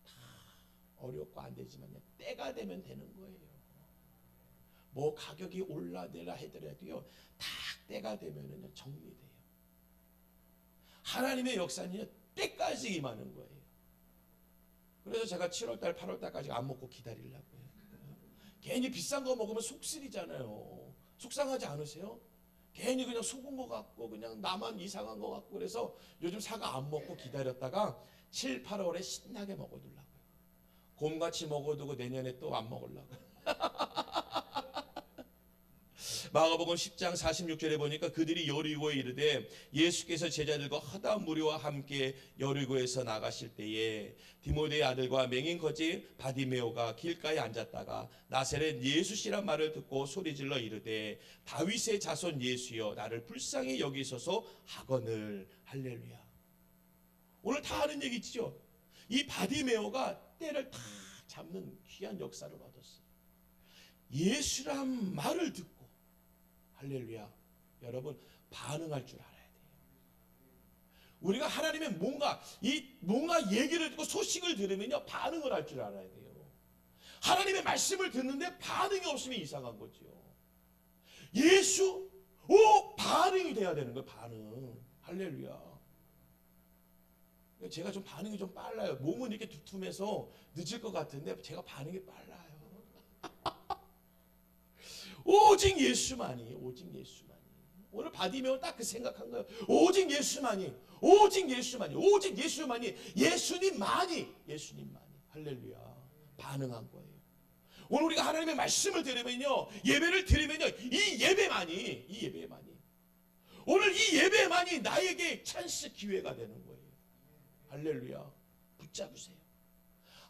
다 어렵고 안 되지만 때가 되면 되는 거예요. 뭐 가격이 올라내라 하더라도요, 다 때가 되면은 정리돼요. 하나님의 역사는 때까지 임하는 거예요. 그래서 제가 7월달, 8월달까지 안 먹고 기다리려고요. 괜히 비싼 거 먹으면 속쓰리잖아요. 속상하지 않으세요? 괜히 그냥 속은 것 같고 그냥 나만 이상한 것 같고 그래서 요즘 사과 안 먹고 기다렸다가 7, 8월에 신나게 먹어두려고요. 곰같이 먹어두고 내년에 또 안 먹으려고요. 마가복음 10장 46절에 보니까 그들이 여리고에 이르되 예수께서 제자들과 허다 무리와 함께 여리고에서 나가실 때에 디모데의 아들과 맹인 거지 바디메오가 길가에 앉았다가 나사렛 예수시란 말을 듣고 소리질러 이르되 다윗의 자손 예수여 나를 불쌍히 여기소서 하거늘. 할렐루야. 오늘 다 아는 얘기죠. 이 바디메오가 때를 다 잡는 귀한 역사를 얻었어요. 예수란 말을 듣고, 할렐루야, 여러분 반응할 줄 알아야 돼요. 우리가 하나님의 뭔가 얘기를 듣고 소식을 들으면요 반응을 할 줄 알아야 돼요. 하나님의 말씀을 듣는데 반응이 없으면 이상한 거죠. 예수, 반응이 돼야 되는 거예요. 반응. 할렐루야. 제가 좀 반응이 좀 빨라요. 몸은 이렇게 두툼해서 늦을 것 같은데 제가 반응이 빨라요. 오직 예수만이, 오직 예수만이. 오늘 바디메오 딱 그 생각한 거예요. 오직 예수만이, 오직 예수만이, 오직 예수만이, 예수님만이, 예수님만이. 할렐루야. 반응한 거예요. 오늘 우리가 하나님의 말씀을 들으면요, 예배를 드리면요, 이 예배만이, 오늘 이 예배만이 나에게 찬스 기회가 되는 거예요. 할렐루야. 붙잡으세요.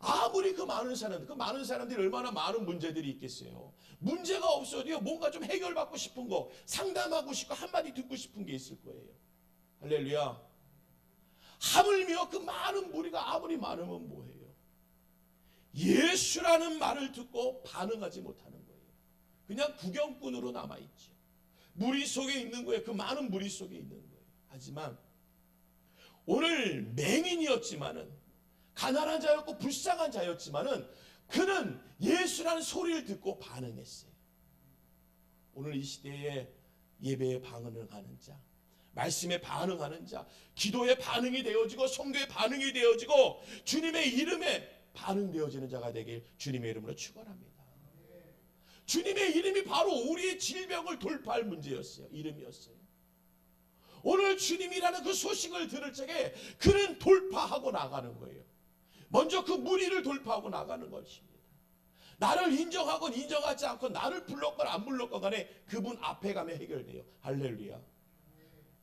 아무리 그 많은 사람들이 얼마나 많은 문제들이 있겠어요. 문제가 없어도요, 뭔가 좀 해결받고 싶은 거, 상담하고 싶고 한마디 듣고 싶은 게 있을 거예요. 할렐루야. 하물며 그 많은 무리가 아무리 많으면 뭐해요? 예수라는 말을 듣고 반응하지 못하는 거예요. 그냥 구경꾼으로 남아있죠. 무리 속에 있는 거예요. 그 많은 무리 속에 있는 거예요. 하지만 오늘 맹인이었지만은, 가난한 자였고 불쌍한 자였지만은 그는 예수라는 소리를 듣고 반응했어요. 오늘 이 시대에 예배에 반응하는 자, 말씀에 반응하는 자, 기도에 반응이 되어지고 성교에 반응이 되어지고 주님의 이름에 반응되어지는 자가 되길 주님의 이름으로 축원합니다. 주님의 이름이 바로 우리의 질병을 돌파할 문제였어요. 이름이었어요. 오늘 주님이라는 그 소식을 들을 적에 그는 돌파하고 나가는 거예요. 먼저 그 무리를 돌파하고 나가는 것입니다. 나를 인정하건 인정하지 않건, 나를 불렀건 안 불렀건 간에 그분 앞에 가면 해결돼요. 할렐루야.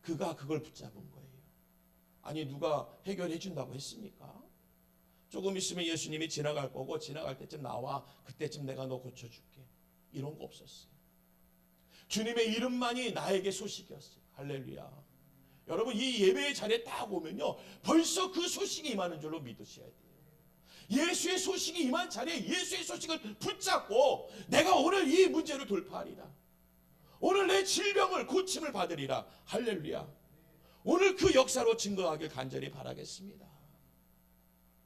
그가 그걸 붙잡은 거예요. 아니, 누가 해결해 준다고 했습니까? 조금 있으면 예수님이 지나갈 거고, 지나갈 때쯤 나와, 그때쯤 내가 너 고쳐줄게, 이런 거 없었어요. 주님의 이름만이 나에게 소식이었어요. 할렐루야. 여러분, 이 예배의 자리에 딱 오면요, 벌써 그 소식이 임하는 줄로 믿으셔야 돼요. 예수의 소식이 임한 자리에 예수의 소식을 붙잡고 내가 오늘 이 문제를 돌파하리라, 오늘 내 질병을 고침을 받으리라. 할렐루야. 오늘 그 역사로 증거하길 간절히 바라겠습니다.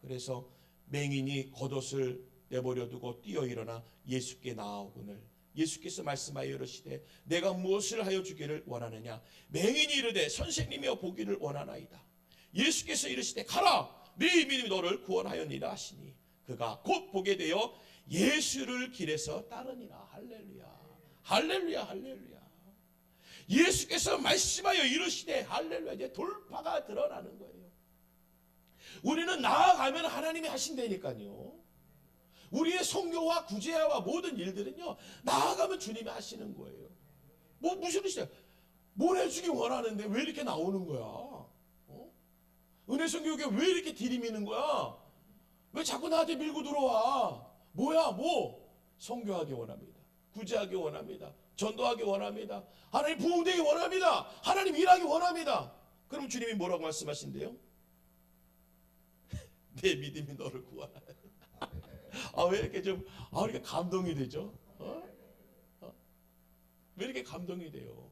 그래서 맹인이 겉옷을 내버려 두고 뛰어 일어나 예수께 나아오거늘 예수께서 말씀하여 이르시되 내가 무엇을 하여 주기를 원하느냐. 맹인이 이르되 선생님이여 보기를 원하나이다. 예수께서 이르시되 가라, 네 믿음이 너를 구원하였니라 하시니 그가 곧 보게 되어 예수를 길에서 따르니라. 할렐루야. 할렐루야. 할렐루야. 예수께서 말씀하여 이르시되 할렐루야 이제 돌파가 드러나는 거예요. 우리는 나아가면 하나님이 하신다니까요. 우리의 선교와 구제와 모든 일들은요 나아가면 주님이 하시는 거예요. 뭐 무슨 뜻이야? 뭘 해주기 원하는데 왜 이렇게 나오는 거야? 은혜 선교교회 왜 이렇게 들이미는 거야? 왜 자꾸 나한테 밀고 들어와? 뭐야 뭐? 선교하기 원합니다. 구제하기 원합니다. 전도하기 원합니다. 하나님 부흥되기 원합니다. 하나님 일하기 원합니다. 그럼 주님이 뭐라고 말씀하신대요? 내 믿음이 너를 구하라. 왜 이렇게 이렇게 감동이 되죠? 왜 이렇게 감동이 돼요?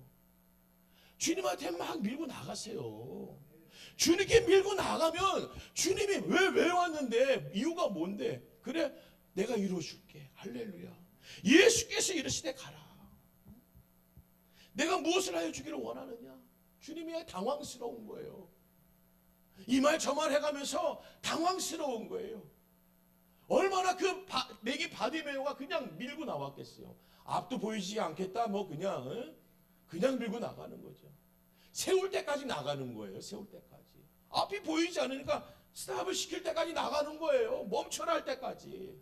주님한테 막 밀고 나가세요. 주님께 밀고 나가면 주님이 왜 왔는데 이유가 뭔데? 그래 내가 이루어줄게. 할렐루야. 예수께서 이르시되 가라. 내가 무엇을 하여 주기를 원하느냐? 주님이 당황스러운 거예요. 이 말 저 말 해가면서 당황스러운 거예요. 얼마나 그 내기 바디메오가 그냥 밀고 나왔겠어요. 앞도 보이지 않겠다 뭐 그냥 밀고 나가는 거죠. 세울 때까지 나가는 거예요. 세울 때까지. 앞이 보이지 않으니까 스탑을 시킬 때까지 나가는 거예요. 멈춰라 할 때까지.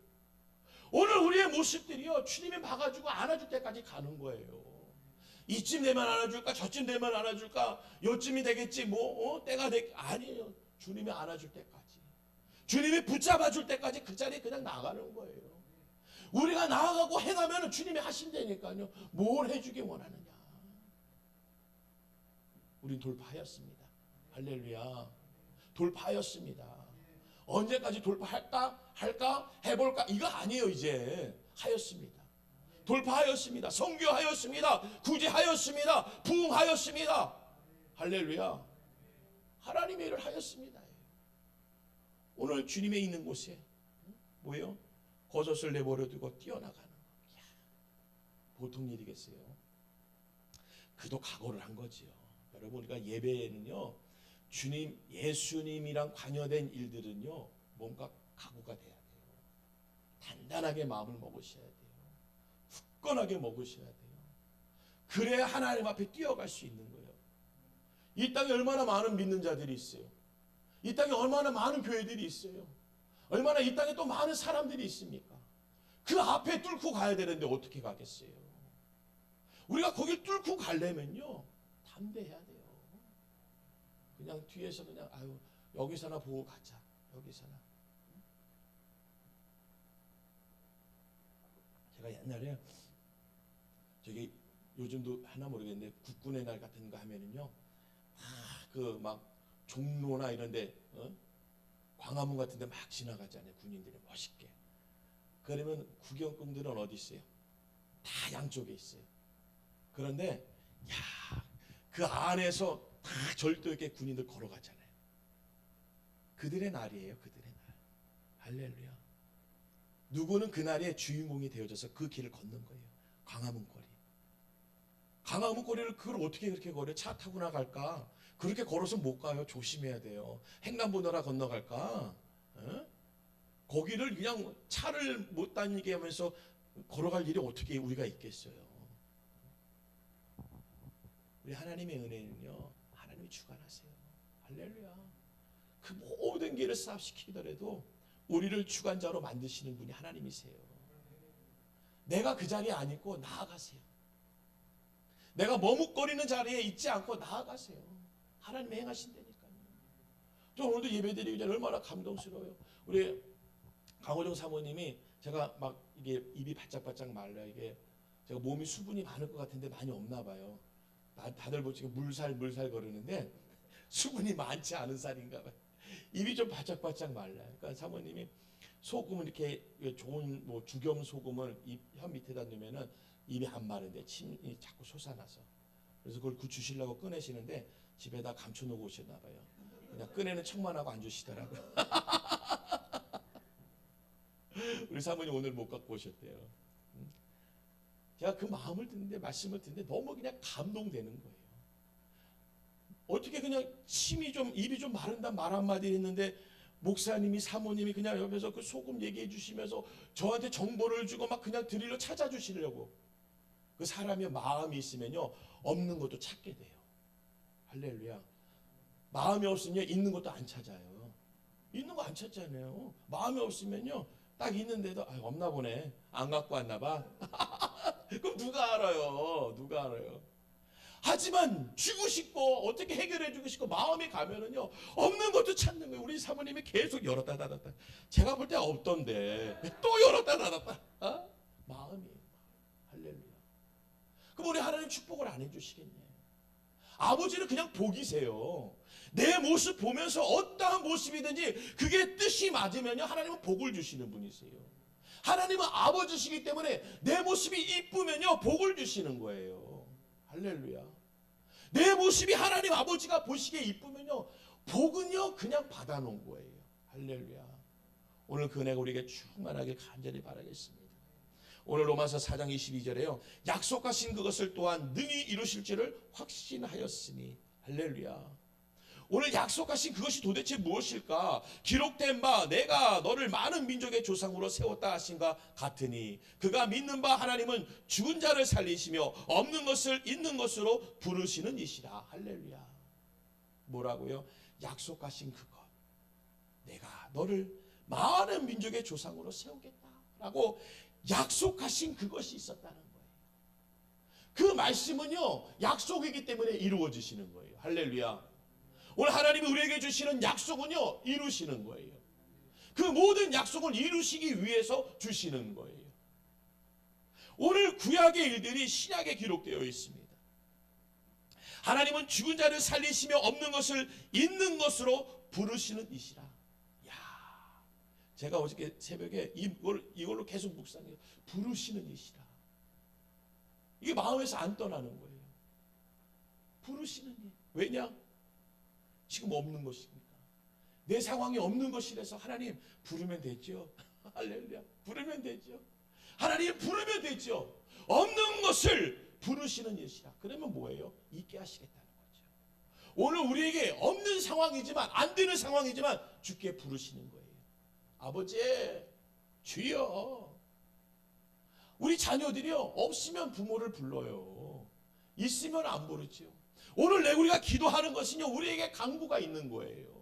오늘 우리의 모습들이요 주님이 막아주고 안아줄 때까지 가는 거예요. 이쯤 되면 안아줄까 저쯤 되면 안아줄까 요쯤이 되겠지 뭐 때가 아니에요. 주님이 안아줄 때까지 주님이 붙잡아줄 때까지 그 자리에 그냥 나가는 거예요. 우리가 나아가고 행하면 주님이 하신다니까요. 뭘 해주기 원하느냐. 우린 돌파하였습니다. 할렐루야. 돌파하였습니다. 언제까지 돌파할까? 할까? 해볼까? 이거 아니에요. 이제 하였습니다. 돌파하였습니다. 선교하였습니다. 구제하였습니다. 부흥하였습니다. 할렐루야. 하나님의 일을 하였습니다. 오늘 주님의 있는 곳에 뭐예요? 겉옷을 내버려 두고 뛰어나가는 거. 보통 일이겠어요. 그도 각오를 한 거지요. 여러분 우리가 예배에는요 주님 예수님이랑 관여된 일들은요 뭔가 각오가 돼야 돼요. 단단하게 마음을 먹으셔야 돼요. 굳건하게 먹으셔야 돼요. 그래야 하나님 앞에 뛰어갈 수 있는 거예요. 이 땅에 얼마나 많은 믿는 자들이 있어요. 이 땅에 얼마나 많은 교회들이 있어요. 얼마나 이 땅에 또 많은 사람들이 있습니까? 그 앞에 뚫고 가야 되는데 어떻게 가겠어요? 우리가 거길 뚫고 가려면요 담대해야 돼요. 그냥 뒤에서 그냥 여기서나 보고 가자. 여기서나. 제가 옛날에 저기 요즘도 하나 모르겠는데 국군의 날 같은 거 하면은요 막 종로나 이런데 광화문 같은데 막 지나가잖아요. 군인들이 멋있게. 그러면 구경꾼들은 어디 있어요? 다 양쪽에 있어요. 그런데 그 안에서 다 절도 있게 군인들 걸어가잖아요. 그들의 날이에요. 그들의 날. 할렐루야. 누구는 그날의 주인공이 되어져서 그 길을 걷는 거예요. 광화문 거리. 광화문 거리를 그걸 어떻게 그렇게 걸어요? 차 타고 나갈까? 그렇게 걸어서 못 가요. 조심해야 돼요. 횡단보도나 건너갈까? 거기를 그냥 차를 못 다니게 하면서 걸어갈 일이 어떻게 우리가 있겠어요? 우리 하나님의 은혜는요. 하나님이 주관하세요. 할렐루야. 그 모든 길을 스탑시키더라도 우리를 주관자로 만드시는 분이 하나님이세요. 내가 그 자리에 안 있고 나아가세요. 내가 머뭇거리는 자리에 있지 않고 나아가세요. 하나님 행하신다니까요. 저 오늘도 예배드리기 전에 얼마나 감동스러워요. 우리 강호정 사모님이 제가 막 이게 입이 바짝바짝 말라 이게 제가 몸이 수분이 많을 것 같은데 많이 없나 봐요. 다들 뭐 지금 물살 거리는데 수분이 많지 않은 살인가 봐요. 입이 좀 바짝바짝 말라요. 그러니까 사모님이 소금을 이렇게 좋은 뭐 죽염 소금을 혀 밑에다 넣으면은 입이 안 마른데 침이 자꾸 솟아나서 그래서 그걸 주시려고 꺼내시는데 집에다 감춰놓고 오셨나 봐요. 그냥 꺼내는 척만 하고 안 주시더라고요. 우리 사모님 오늘 못 갖고 오셨대요. 제가 그 마음을 듣는데 말씀을 듣는데 너무 그냥 감동되는 거예요. 어떻게 그냥 입이 좀 마른다 말 한마디 했는데 목사님이 사모님이 그냥 옆에서 그 소금 얘기해 주시면서 저한테 정보를 주고 막 그냥 드리러 찾아주시려고 그 사람의 마음이 있으면요 없는 것도 찾게 돼요. 할렐루야. 마음이 없으면 있는 것도 안 찾아요. 있는 거 안 찾잖아요. 마음이 없으면요 딱 있는데도 없나 보네. 안 갖고 왔나 봐. 그럼 누가 알아요? 누가 알아요? 하지만 주고 싶고 어떻게 해결해 주고 싶고 마음이 가면은요 없는 것도 찾는 거예요. 우리 사모님이 계속 열었다 닫았다. 제가 볼 때 없던데 또 열었다 닫았다. 마음이. 할렐루야. 그럼 우리 하나님 축복을 안 해주시겠냐? 아버지는 그냥 복이세요. 내 모습 보면서 어떠한 모습이든지 그게 뜻이 맞으면요 하나님은 복을 주시는 분이세요. 하나님은 아버지시기 때문에 내 모습이 이쁘면요 복을 주시는 거예요. 할렐루야. 내 모습이 하나님 아버지가 보시기에 이쁘면요 복은요 그냥 받아놓은 거예요. 할렐루야. 오늘 그 은혜가 우리에게 충만하길 간절히 바라겠습니다. 오늘 로마서 4장 22절에요. 약속하신 그것을 또한 능히 이루실 줄을 확신하였으니. 할렐루야. 오늘 약속하신 그것이 도대체 무엇일까? 기록된 바 내가 너를 많은 민족의 조상으로 세웠다 하신가 같으니 그가 믿는 바 하나님은 죽은 자를 살리시며 없는 것을 있는 것으로 부르시는 이시라. 할렐루야. 뭐라고요? 약속하신 그것. 내가 너를 많은 민족의 조상으로 세우겠다라고 약속하신 그것이 있었다는 거예요. 그 말씀은요 약속이기 때문에 이루어지시는 거예요. 할렐루야. 오늘 하나님이 우리에게 주시는 약속은요 이루시는 거예요. 그 모든 약속을 이루시기 위해서 주시는 거예요. 오늘 구약의 일들이 신약에 기록되어 있습니다. 하나님은 죽은 자를 살리시며 없는 것을 있는 것으로 부르시는 이시라. 야, 제가 어저께 새벽에 이걸로 계속 묵상해요. 부르시는 이시라. 이게 마음에서 안 떠나는 거예요. 부르시는 이. 왜냐? 지금 없는 것입니까? 내 상황이 없는 것이라서 하나님 부르면 되죠. 할렐루야. 부르면 되죠. 하나님 부르면 되죠. 없는 것을 부르시는 이시라. 그러면 뭐예요? 있게 하시겠다는 거죠. 오늘 우리에게 없는 상황이지만 안 되는 상황이지만 주께 부르시는 거예요. 아버지 주여. 우리 자녀들이요 없으면 부모를 불러요. 있으면 안 부르죠. 오늘 우리가 기도하는 것은요 우리에게 강구가 있는 거예요.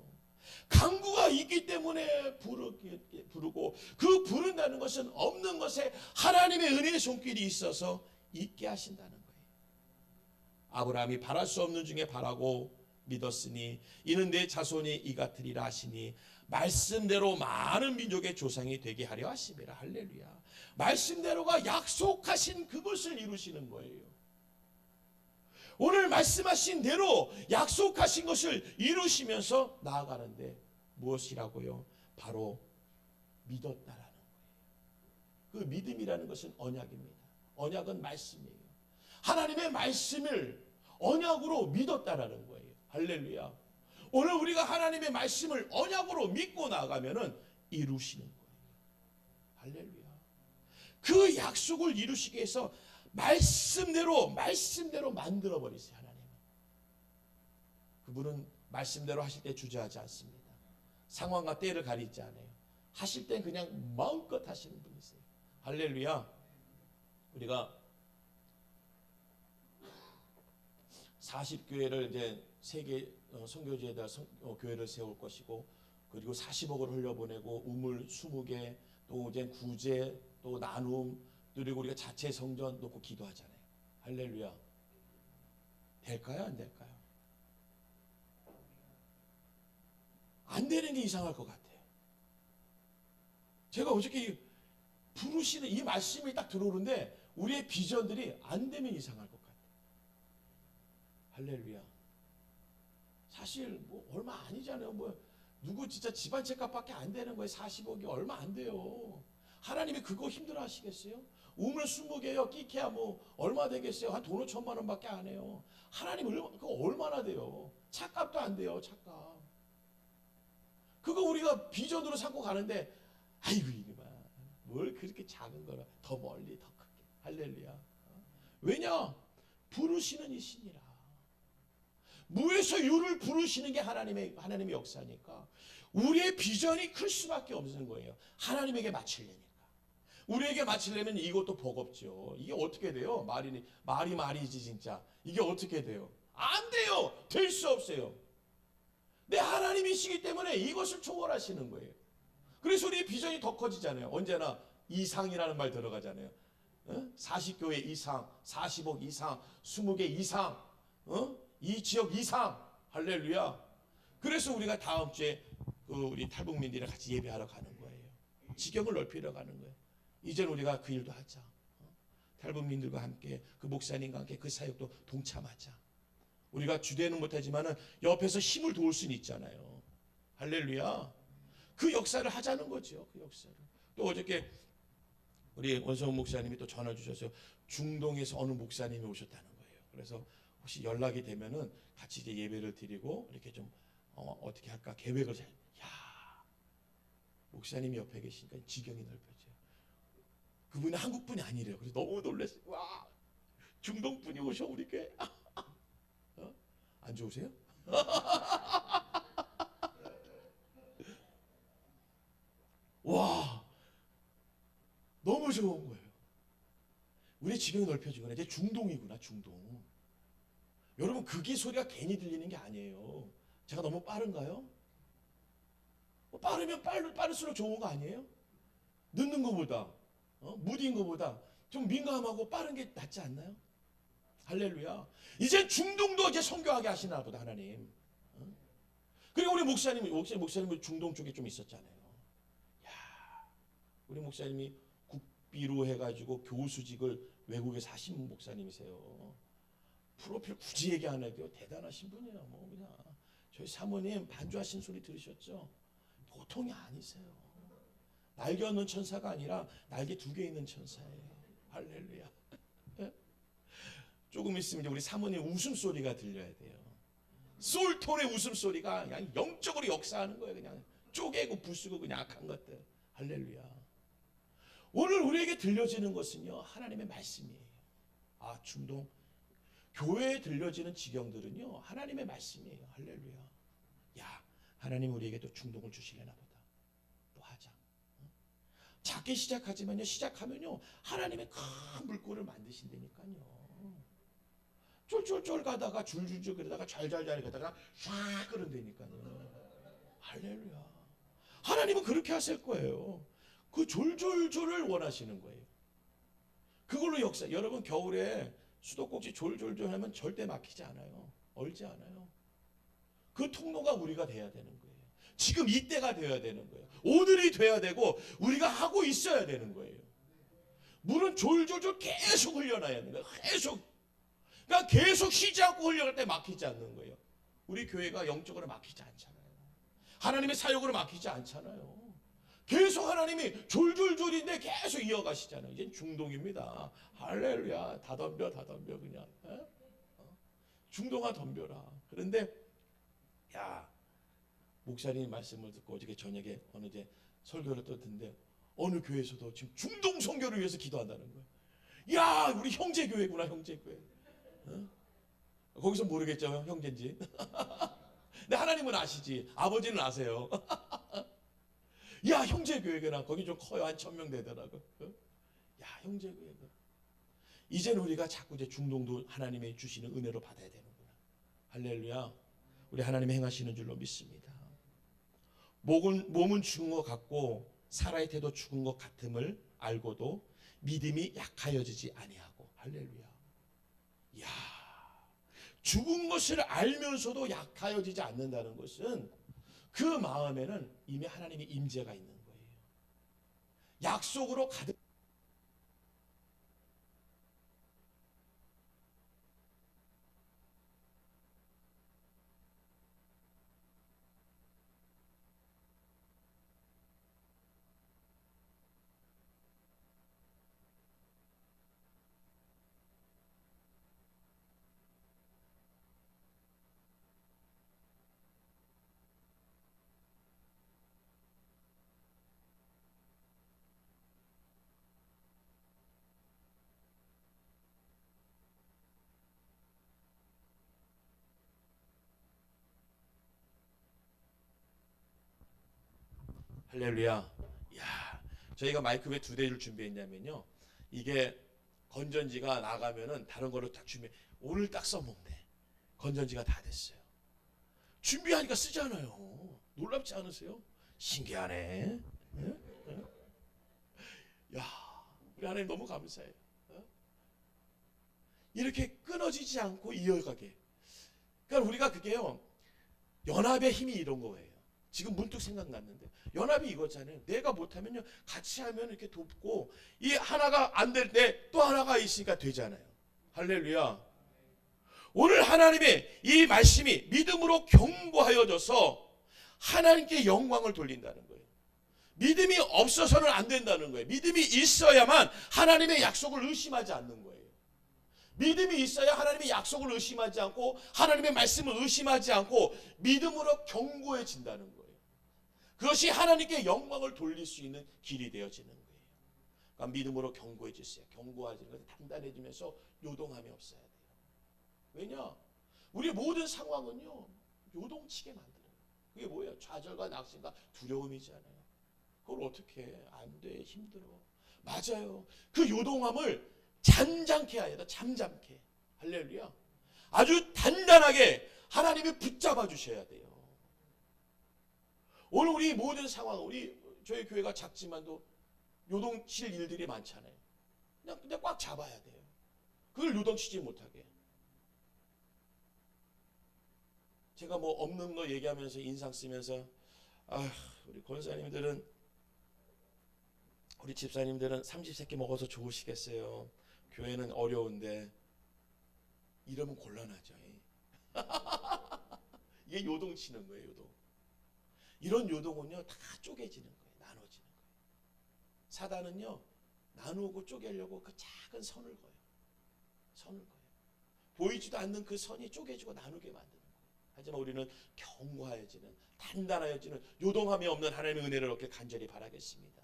강구가 있기 때문에 부르고 그 부른다는 것은 없는 것에 하나님의 은혜의 손길이 있어서 있게 하신다는 거예요. 아브라함이 바랄 수 없는 중에 바라고 믿었으니 이는 내 자손이 이 같으리라 하시니 말씀대로 많은 민족의 조상이 되게 하려 하심이라. 할렐루야. 말씀대로가 약속하신 그것을 이루시는 거예요. 오늘 말씀하신 대로 약속하신 것을 이루시면서 나아가는데 무엇이라고요? 바로 믿었다라는 거예요. 그 믿음이라는 것은 언약입니다. 언약은 말씀이에요. 하나님의 말씀을 언약으로 믿었다라는 거예요. 할렐루야. 오늘 우리가 하나님의 말씀을 언약으로 믿고 나아가면은 이루시는 거예요. 할렐루야. 그 약속을 이루시기 위해서 말씀대로 만들어 버리세요. 하나님은 그분은 말씀대로 하실 때 주저하지 않습니다. 상황과 때를 가리지 않아요. 하실 땐 그냥 마음껏 하시는 분이세요. 할렐루야. 우리가 40교회를 이제 세계 선교지에다 교회를 세울 것이고 그리고 40억을 흘려보내고 우물 20개 또 이제 구제 또 나눔 그리고 우리가 자체 성전 놓고 기도하잖아요. 할렐루야. 될까요? 안 될까요? 안 되는 게 이상할 것 같아요. 제가 어저께 부르시는 이 말씀이 딱 들어오는데 우리의 비전들이 안 되면 이상할 것 같아요. 할렐루야. 사실 뭐 얼마 아니잖아요. 뭐 누구 진짜 집안 책값밖에 안 되는 거예요. 40억이 얼마 안 돼요. 하나님이 그거 힘들어 하시겠어요? 우물 20개요. 끼케야 뭐 얼마 되겠어요? 한 돈 5천만 원밖에 안 해요. 하나님 그거 얼마나 돼요? 차값도 안 돼요. 차값. 그거 우리가 비전으로 삼고 가는데 아이고 이놈아 뭘 그렇게 작은 거라 더 멀리 더 크게. 할렐루야. 왜냐? 부르시는 이시니라. 무에서 유를 부르시는 게 하나님의 역사니까 우리의 비전이 클 수밖에 없는 거예요. 하나님에게 맞추려니까. 우리에게 바치려면 이것도 버겁죠. 이게 어떻게 돼요? 말이지 진짜. 이게 어떻게 돼요? 안 돼요. 될 수 없어요. 내 하나님이시기 때문에 이것을 초월하시는 거예요. 그래서 우리 비전이 더 커지잖아요. 언제나 이상이라는 말 들어가잖아요. 40교회 이상, 40억 이상, 20개 이상, 이 지역 이상. 할렐루야. 그래서 우리가 다음 주에 우리 탈북민들이랑 같이 예배하러 가는 거예요. 지경을 넓히러 가는 거예요. 이제는 우리가 그 일도 하자. 탈북민들과 함께 그 목사님과 함께 그 사역도 동참하자. 우리가 주대는 못하지만은 옆에서 힘을 도울 수는 있잖아요. 할렐루야. 그 역사를 하자는 거죠. 그 역사를. 또 어저께 우리 원성훈 목사님이 또 전화 주셔서 중동에서 어느 목사님이 오셨다는 거예요. 그래서 혹시 연락이 되면은 같이 이제 예배를 드리고 이렇게 좀 어떻게 할까 계획을 잘. 야, 목사님이 옆에 계시니까 지경이 넓혀져요. 그분이 한국 분이 아니래요. 그래서 너무 놀랐어요. 와, 중동 분이 오셔 우리 교회. 안 좋으세요? 와, 너무 좋은 거예요. 우리 지경이 넓혀지거나 이제 중동이구나, 중동. 여러분 그게 소리가 괜히 들리는 게 아니에요. 제가 너무 빠른가요? 빠르면 빠를수록 좋은 거 아니에요? 늦는 것보다, 무디인 것보다 좀 민감하고 빠른 게 낫지 않나요? 할렐루야. 이제 중동도 이제 선교하게 하시나 보다 하나님. 그리고 우리 목사님은 중동 쪽에 좀 있었잖아요. 야, 우리 목사님이 국비로 해가지고 교수직을 외국에서 하신 목사님이세요. 프로필 굳이 얘기 안 해도 대단하신 분이에요. 뭐 그냥 저희 사모님 반주하신 소리 들으셨죠? 보통이 아니세요. 날개 없는 천사가 아니라 날개 2개 있는 천사예요. 할렐루야. 조금 있으면 이제 우리 사모님 웃음소리가 들려야 돼요. 솔톤의 웃음소리가 그냥 영적으로 역사하는 거예요. 그냥 쪼개고 부수고 그냥 악한 것들. 할렐루야. 오늘 우리에게 들려지는 것은요, 하나님의 말씀이에요. 아, 중동 교회에 들려지는 지경들은요, 하나님의 말씀이에요. 할렐루야. 야, 하나님 우리에게 또 중동을 주시려나 보다. 또 하자. 작게 시작하지만요, 시작하면요, 하나님의 큰 물꼬를 만드신다니까요. 쫄쫄쫄 가다가 줄줄줄 그러다가 잘잘잘 가다가 샥 그런다니까요. 할렐루야. 하나님은 그렇게 하실 거예요. 그 졸졸졸을 원하시는 거예요. 그걸로 역사. 여러분 겨울에 수도꼭지 졸졸졸 하면 절대 막히지 않아요. 얼지 않아요. 그 통로가 우리가 돼야 되는 거예요. 지금 이때가 돼야 되는 거예요. 오늘이 돼야 되고 우리가 하고 있어야 되는 거예요. 물은 졸졸졸 계속 흘려놔야 하는 거예요. 그러니까 계속 쉬지 않고 흘려갈 때 막히지 않는 거예요. 우리 교회가 영적으로 막히지 않잖아요. 하나님의 사역으로 막히지 않잖아요. 계속 하나님이 졸졸졸인데 계속 이어가시잖아요. 이젠 중동입니다. 할렐루야. 다 덤벼 그냥. 중동아 덤벼라. 그런데 야, 목사님 말씀을 듣고 어저께 저녁에 어느 제 설교를 또 듣는데 어느 교회에서도 지금 중동 선교를 위해서 기도한다는 거예요. 야, 우리 형제 교회구나, 형제 교회. 거기서 모르겠죠, 형제인지. 근데 하나님은 아시지. 아버지는 아세요. 야, 형제 교회구나. 거기 좀 커요. 한 1000명 되더라고. 야, 형제 교회가. 이제는 우리가 자꾸 이제 중동도 하나님의 주시는 은혜로 받아야 되는구나. 할렐루야. 우리 하나님 행하시는 줄로 믿습니다. 몸은 죽은 것 같고 살아의 태도 죽은 것 같음을 알고도 믿음이 약하여지지 아니하고. 할렐루야. 야, 죽은 것을 알면서도 약하여지지 않는다는 것은 그 마음에는 이미 하나님의 임재가 있는 거예요. 약속으로 가득. 할렐루야. 야, 저희가 마이크 왜 2대를 준비했냐면요. 이게 건전지가 나가면은 다른 거로 딱 준비. 오늘 딱 써먹네. 건전지가 다 됐어요. 준비하니까 쓰잖아요. 놀랍지 않으세요? 신기하네. 야, 우리 하나님 너무 감사해요. 이렇게 끊어지지 않고 이어가게. 그러니까 우리가 그게요. 연합의 힘이 이런 거예요. 지금 문득 생각났는데 연합이 이거잖아요. 내가 못하면요 같이 하면 이렇게 돕고 이 하나가 안 될 때 또 하나가 있으니까 되잖아요. 할렐루야. 오늘 하나님의 이 말씀이 믿음으로 견고하여져서 하나님께 영광을 돌린다는 거예요. 믿음이 없어서는 안 된다는 거예요. 믿음이 있어야만 하나님의 약속을 의심하지 않는 거예요. 믿음이 있어야 하나님의 약속을 의심하지 않고 하나님의 말씀을 의심하지 않고 믿음으로 견고해진다는 거예요. 그것이 하나님께 영광을 돌릴 수 있는 길이 되어지는 거예요. 그러니까 믿음으로 견고해지세요. 견고해지는 것은 단단해지면서 요동함이 없어야 돼요. 왜냐? 우리 모든 상황은요 요동치게 만들어요. 그게 뭐예요? 좌절과 낙심과 두려움이잖아요. 그걸 어떻게 해? 안 돼. 힘들어. 맞아요. 그 요동함을 잠잠케 하여다. 잠잠케. 할렐루야. 아주 단단하게 하나님이 붙잡아 주셔야 돼요. 오늘 우리 모든 상황, 저희 교회가 작지만도 요동칠 일들이 많잖아요. 그냥 꽉 잡아야 돼요. 그걸 요동치지 못하게. 제가 뭐 없는 거 얘기하면서 인상 쓰면서 우리 권사님들은 우리 집사님들은 30세끼 먹어서 좋으시겠어요. 교회는 어려운데 이러면 곤란하죠. 이게 요동치는 거예요. 요동. 이런 요동은요 다 쪼개지는 거예요. 나눠지는 거예요. 사단은요 나누고 쪼개려고 그 작은 선을 거예요. 선을 거예요. 보이지도 않는 그 선이 쪼개지고 나누게 만드는 거예요. 하지만 우리는 견고해지는 단단해지는 요동함이 없는 하나님의 은혜를 얻게 간절히 바라겠습니다.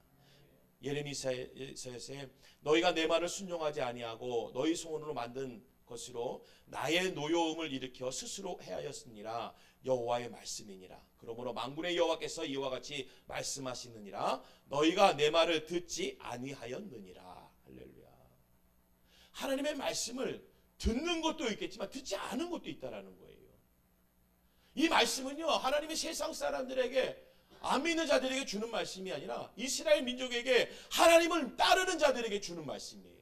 예레미야서에 너희가 내 말을 순종하지 아니하고 너희 손으로 만든 것으로 나의 노여움을 일으켜 스스로 해하였으니라 여호와의 말씀이니라. 그러므로 만군의 여호와께서 이와 같이 말씀하시느니라 너희가 내 말을 듣지 아니하였느니라. 할렐루야. 하나님의 말씀을 듣는 것도 있겠지만 듣지 않은 것도 있다라는 거예요. 이 말씀은요 하나님의 세상 사람들에게 안 믿는 자들에게 주는 말씀이 아니라 이스라엘 민족에게 하나님을 따르는 자들에게 주는 말씀이에요.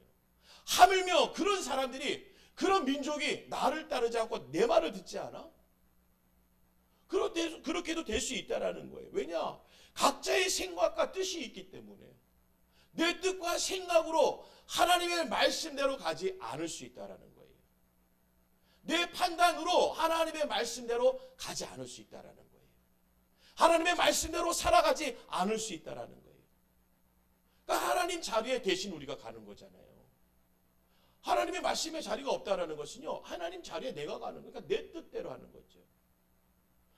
하물며 그런 사람들이 그런 민족이 나를 따르지 않고 내 말을 듣지 않아? 그렇게도 될 수 있다라는 거예요. 왜냐? 각자의 생각과 뜻이 있기 때문에 내 뜻과 생각으로 하나님의 말씀대로 가지 않을 수 있다라는 거예요. 내 판단으로 하나님의 말씀대로 가지 않을 수 있다라는 거예요. 하나님의 말씀대로 살아가지 않을 수 있다라는 거예요. 그러니까 하나님 자리에 대신 우리가 가는 거잖아요. 하나님의 말씀의 자리가 없다라는 것은요 하나님 자리에 내가 가는 거니까 내 뜻대로 하는 거죠.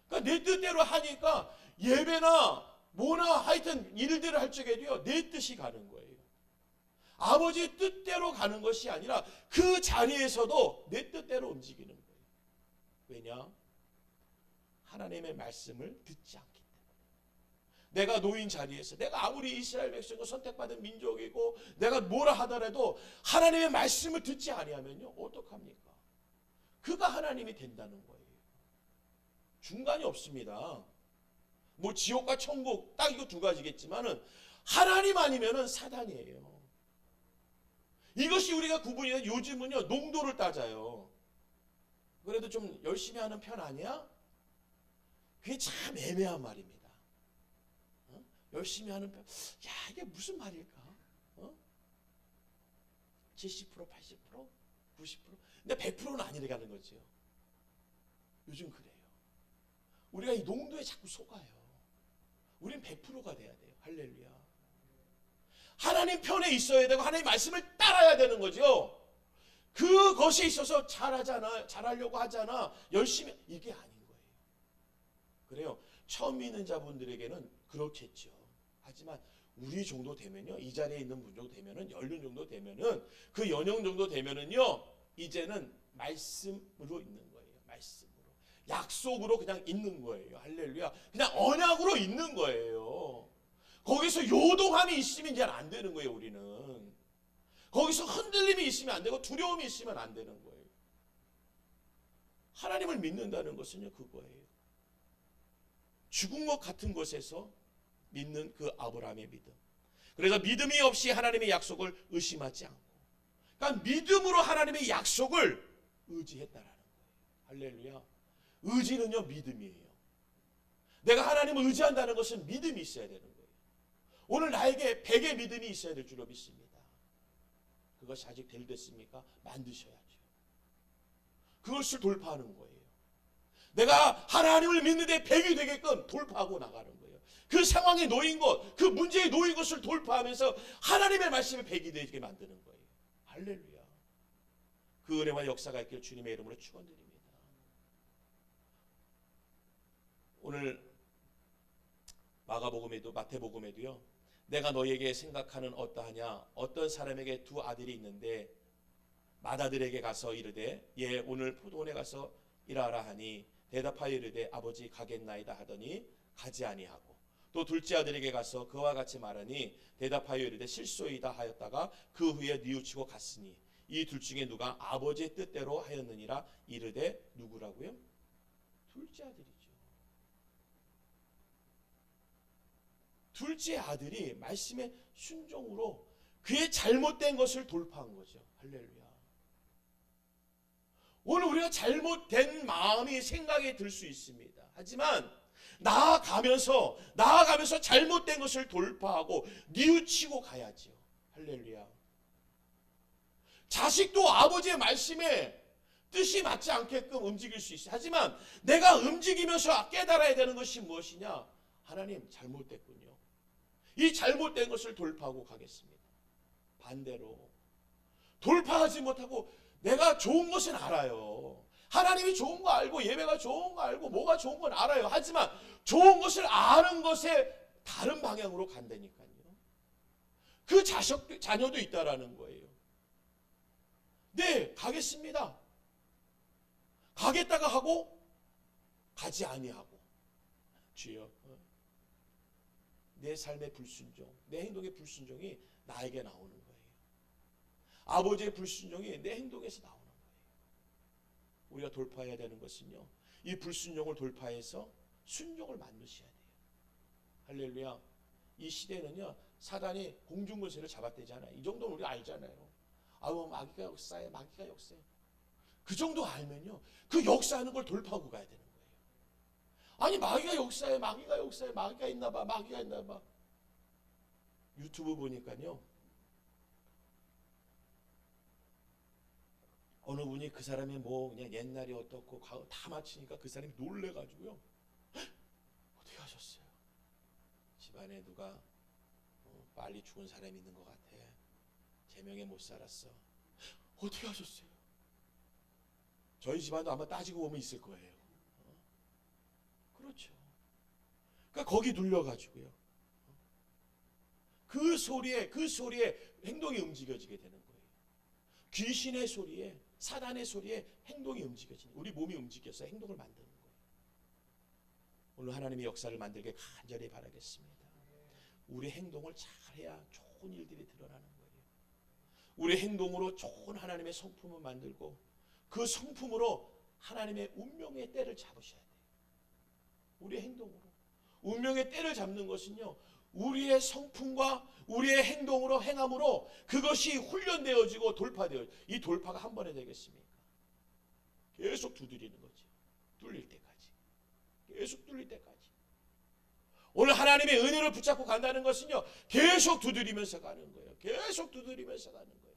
그러니까 내 뜻대로 하니까 예배나 뭐나 하여튼 일들을 할 적에도요 내 뜻이 가는 거예요. 아버지의 뜻대로 가는 것이 아니라 그 자리에서도 내 뜻대로 움직이는 거예요. 왜냐? 하나님의 말씀을 듣지 않기 때문에. 내가 노인 자리에서 내가 아무리 이스라엘 백성과 선택받은 민족이고 내가 뭐라 하더라도 하나님의 말씀을 듣지 아니하면요 어떡합니까? 그가 하나님이 된다는 거예요. 중간이 없습니다. 뭐 지옥과 천국 딱 이거 두 가지겠지만은 하나님 아니면은 사단이에요. 이것이 우리가 구분이 돼. 요즘은요 농도를 따져요. 그래도 좀 열심히 하는 편 아니야? 그게 참 애매한 말입니다. 열심히 하는 편, 야 이게 무슨 말일까? 70%, 80%, 90%? 근데 100%는 아니라는 거죠. 요즘 그래요. 우리가 이 농도에 자꾸 속아요. 우린 100%가 돼야 돼요. 할렐루야. 하나님 편에 있어야 되고 하나님 말씀을 따라야 되는 거죠. 그것에 있어서 잘하려고 하잖아. 열심히 이게 아닌 거예요. 그래요. 처음 믿는 자분들에게는 그렇겠죠. 하지만 우리 정도 되면요, 이 자리에 있는 분 정도 되면은 연륜 정도 되면은 그 연령 정도 되면은요, 이제는 말씀으로 있는 거예요. 말씀으로 약속으로 그냥 있는 거예요. 할렐루야. 그냥 언약으로 있는 거예요. 거기서 요동함이 있으면 이제 안 되는 거예요. 우리는 거기서 흔들림이 있으면 안 되고 두려움이 있으면 안 되는 거예요. 하나님을 믿는다는 것은요, 그거예요. 죽은 것 같은 것에서 믿는 그 아브라함의 믿음. 그래서 믿음이 없이 하나님의 약속을 의심하지 않고, 그러니까 믿음으로 하나님의 약속을 의지했다라는 거예요. 할렐루야. 의지는요, 믿음이에요. 내가 하나님을 의지한다는 것은 믿음이 있어야 되는 거예요. 오늘 나에게 100의 믿음이 있어야 될 줄로 믿습니다. 그것이 아직 됐습니까? 만드셔야죠. 그것을 돌파하는 거예요. 내가 하나님을 믿는데 100이 되게끔 돌파하고 나가는 거예요. 그 상황에 놓인 것, 그 문제에 놓인 것을 돌파하면서 하나님의 말씀에 100이 되게 만드는 거예요. 할렐루야. 그 은혜와 역사가 있길 주님의 이름으로 축원드립니다. 오늘 마가복음에도 마태복음에도요, 내가 너희에게 생각하는 어떠하냐, 어떤 사람에게 두 아들이 있는데 맏아들에게 가서 이르되 예 오늘 포도원에 가서 일하라 하니 대답하여 이르되 아버지 가겠나이다 하더니 가지 아니하고, 또 둘째 아들에게 가서 그와 같이 말하니 대답하여 이르되 실소이다 하였다가 그 후에 뉘우치고 갔으니 이 둘 중에 누가 아버지의 뜻대로 하였느니라 이르되 누구라고요? 둘째 아들이죠. 둘째 아들이 말씀의 순종으로 그의 잘못된 것을 돌파한 거죠. 할렐루야. 오늘 우리가 잘못된 마음이 생각이 들 수 있습니다. 하지만 나아가면서 잘못된 것을 돌파하고 뉘우치고 가야죠. 할렐루야. 자식도 아버지의 말씀에 뜻이 맞지 않게끔 움직일 수 있어요. 하지만 내가 움직이면서 깨달아야 되는 것이 무엇이냐? 하나님 잘못됐군요. 이 잘못된 것을 돌파하고 가겠습니다. 반대로 돌파하지 못하고 내가 좋은 것은 알아요. 하나님이 좋은 거 알고 예배가 좋은 거 알고 뭐가 좋은 건 알아요. 하지만 좋은 것을 아는 것에 다른 방향으로 간다니까요. 그 자녀도 있다라는 거예요. 네, 가겠습니다. 가겠다가 하고 가지 아니하고. 주여, 내 삶의 불순종, 내 행동의 불순종이 나에게 나오는 거예요. 아버지의 불순종이 내 행동에서 나오는 거예요. 우리가 돌파해야 되는 것은요, 이 불순종을 돌파해서 순종을 만드셔야 돼요. 할렐루야. 이 시대는요, 사단이 공중권세를 잡아떼잖아요. 이 정도는 우리가 알잖아요. 아유, 마귀가 역사해, 마귀가 역사해. 그 정도 알면요, 그 역사하는 걸 돌파하고 가야 되는 거예요. 아니, 마귀가 역사해, 마귀가 역사해, 마귀가 있나봐, 마귀가 있나봐. 유튜브 보니까요, 어느 분이 그 사람이 뭐 그냥 옛날이 어떻고 다 맞히니까 그 사람이 놀래가지고요, 어떻게 하셨어요? 집안에 누가 빨리 죽은 사람이 있는 것 같아. 제명에 못 살았어. 어떻게 하셨어요? 저희 집안도 아마 따지고 보면 있을 거예요. 그렇죠. 그러니까 거기 눌려가지고요, 그 소리에 행동이 움직여지게 되는 거예요. 귀신의 소리에, 사단의 소리에 행동이 움직여지는, 우리 몸이 움직여서 행동을 만드는 거예요. 오늘 하나님의 역사를 만들게 간절히 바라겠습니다. 우리 행동을 잘해야 좋은 일들이 드러나는 거예요. 우리 행동으로 좋은 하나님의 성품을 만들고 그 성품으로 하나님의 운명의 때를 잡으셔야 돼요. 우리의 행동으로. 운명의 때를 잡는 것은요, 우리의 성품과 우리의 행동으로 행함으로 그것이 훈련되어지고 돌파되어지고, 이 돌파가 한 번에 되겠습니까? 계속 두드리는 거죠. 뚫릴 때까지. 계속 뚫릴 때까지. 오늘 하나님의 은혜를 붙잡고 간다는 것은요, 계속 두드리면서 가는 거예요. 계속 두드리면서 가는 거예요.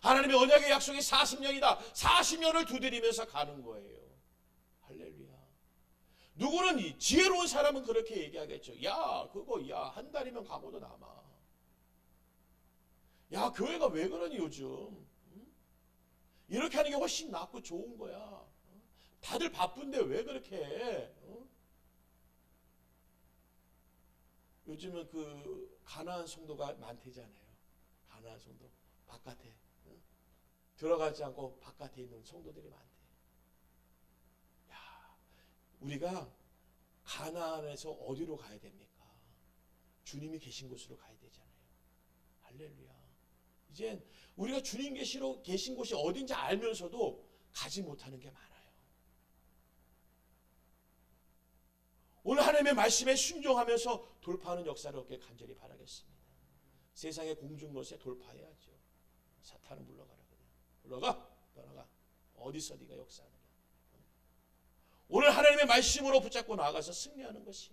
하나님의 언약의 약속이 40년이다. 40년을 두드리면서 가는 거예요. 할렐루야. 누구는 지혜로운 사람은 그렇게 얘기하겠죠. 야, 그거 한 달이면 가고도 남아. 야, 교회가 왜 그러니 요즘? 이렇게 하는 게 훨씬 낫고 좋은 거야. 다들 바쁜데 왜 그렇게 해? 요즘은 그 가나안 성도가 많대잖아요. 가나안 성도 바깥에 들어가지 않고 바깥에 있는 성도들이 많대. 야, 우리가 가나안에서 어디로 가야 됩니까? 주님이 계신 곳으로 가야 되잖아요. 할렐루야. 이젠 우리가 주님 계신 곳이 어딘지 알면서도 가지 못하는 게 많아요. 오늘 하나님의 말씀에 순종하면서 돌파하는 역사를 얻길 간절히 바라겠습니다. 세상의 공중 것에 돌파해야죠. 사탄은 물러가라. 물러가. 떠나가. 어디서 네가 역사하느냐. 오늘 하나님의 말씀으로 붙잡고 나아가서 승리하는 것이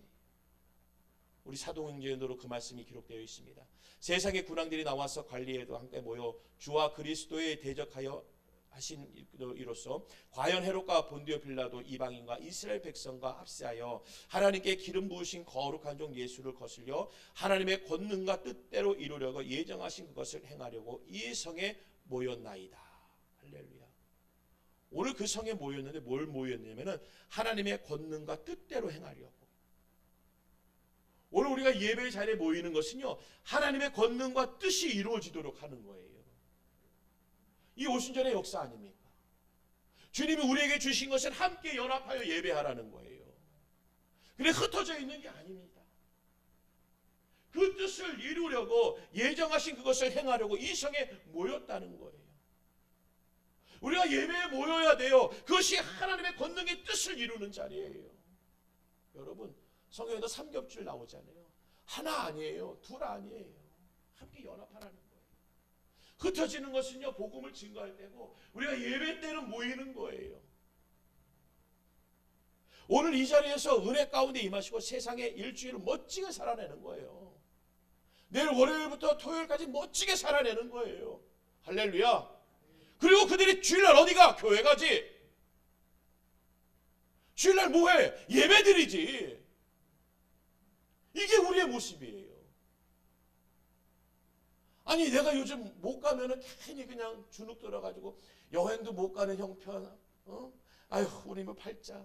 우리 사도행전으로 그 말씀이 기록되어 있습니다. 세상의 군왕들이 나와서 관리에도 함께 모여 주와 그리스도에 대적하여 하신 이로써 과연 헤롯과 본디오 빌라도 이방인과 이스라엘 백성과 합세하여 하나님께 기름 부으신 거룩한 종 예수를 거슬려 하나님의 권능과 뜻대로 이루려고 예정하신 그것을 행하려고 이 성에 모였나이다. 할렐루야. 오늘 그 성에 모였는데 뭘 모였냐면은 하나님의 권능과 뜻대로 행하려고. 오늘 우리가 예배 자리에 모이는 것은요, 하나님의 권능과 뜻이 이루어지도록 하는 거예요. 이 오순절의 역사 아닙니까? 주님이 우리에게 주신 것은 함께 연합하여 예배하라는 거예요. 그래 흩어져 있는 게 아닙니다. 그 뜻을 이루려고 예정하신 그것을 행하려고 이 성에 모였다는 거예요. 우리가 예배에 모여야 돼요. 그것이 하나님의 권능의 뜻을 이루는 자리예요. 여러분, 성경에도 삼겹줄 나오잖아요. 하나 아니에요. 둘 아니에요. 함께 연합하라는 거예요. 흩어지는 것은요, 복음을 증거할 때고 우리가 예배 때는 모이는 거예요. 오늘 이 자리에서 은혜 가운데 임하시고 세상의 일주일을 멋지게 살아내는 거예요. 내일 월요일부터 토요일까지 멋지게 살아내는 거예요. 할렐루야. 그리고 그들이 주일날 어디가? 교회 가지. 주일날 뭐해? 예배 드리지. 이게 우리의 모습이에요. 아니 내가 요즘 못 가면은 괜히 그냥 주눅 들어가지고 여행도 못 가는 형편. 아유 우리 뭐 팔자.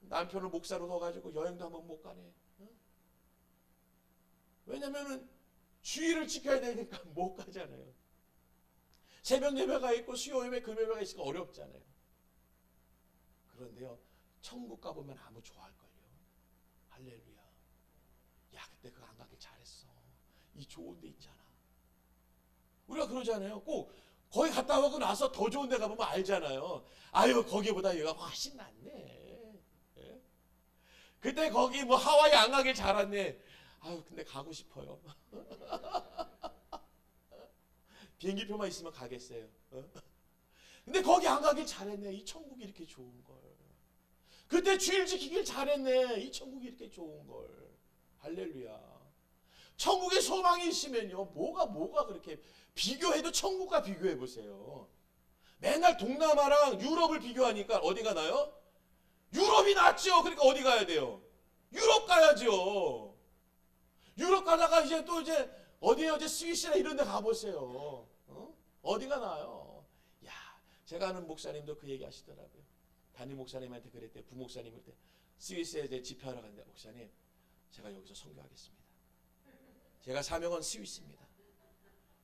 남편을 목사로 넣어가지고 여행도 한번 못 가네. 왜냐면은 주의를 지켜야 되니까 못 가잖아요. 새벽 예배가 있고 수요 예배, 금요 예배가 있으니까 어렵잖아요. 그런데요, 천국 가보면 아무 좋아할걸요. 할렐루야. 야 그때 그거 안 가길 잘했어. 이 좋은 데 있잖아. 우리가 그러잖아요. 꼭 거기 갔다 오고 나서 더 좋은 데 가보면 알잖아요. 아유 거기보다 여기가 훨씬 낫네. 예? 그때 거기 뭐 하와이 안 가길 잘했네. 아유 근데 가고 싶어요. 비행기표만 있으면 가겠어요. 근데 거기 안 가길 잘했네. 이 천국이 이렇게 좋은 걸. 그때 주일 지키길 잘했네. 이 천국이 이렇게 좋은 걸. 할렐루야. 천국에 소망이 있으면요, 뭐가 그렇게 비교해도 천국과 비교해 보세요. 맨날 동남아랑 유럽을 비교하니까 어디가 나요? 유럽이 낫죠. 그러니까 어디 가야 돼요? 유럽 가야죠. 유럽 가다가 이제 또 이제 어디에 이제 스위스나 이런 데 가보세요. 어디가 나요? 야, 제가 아는 목사님도 그 얘기 하시더라고요. 담임 목사님한테 그랬대. 부목사님일 때 스위스에 이제 집회하러 갔는데 목사님, 제가 여기서 선교하겠습니다. 제가 사명은 스위스입니다.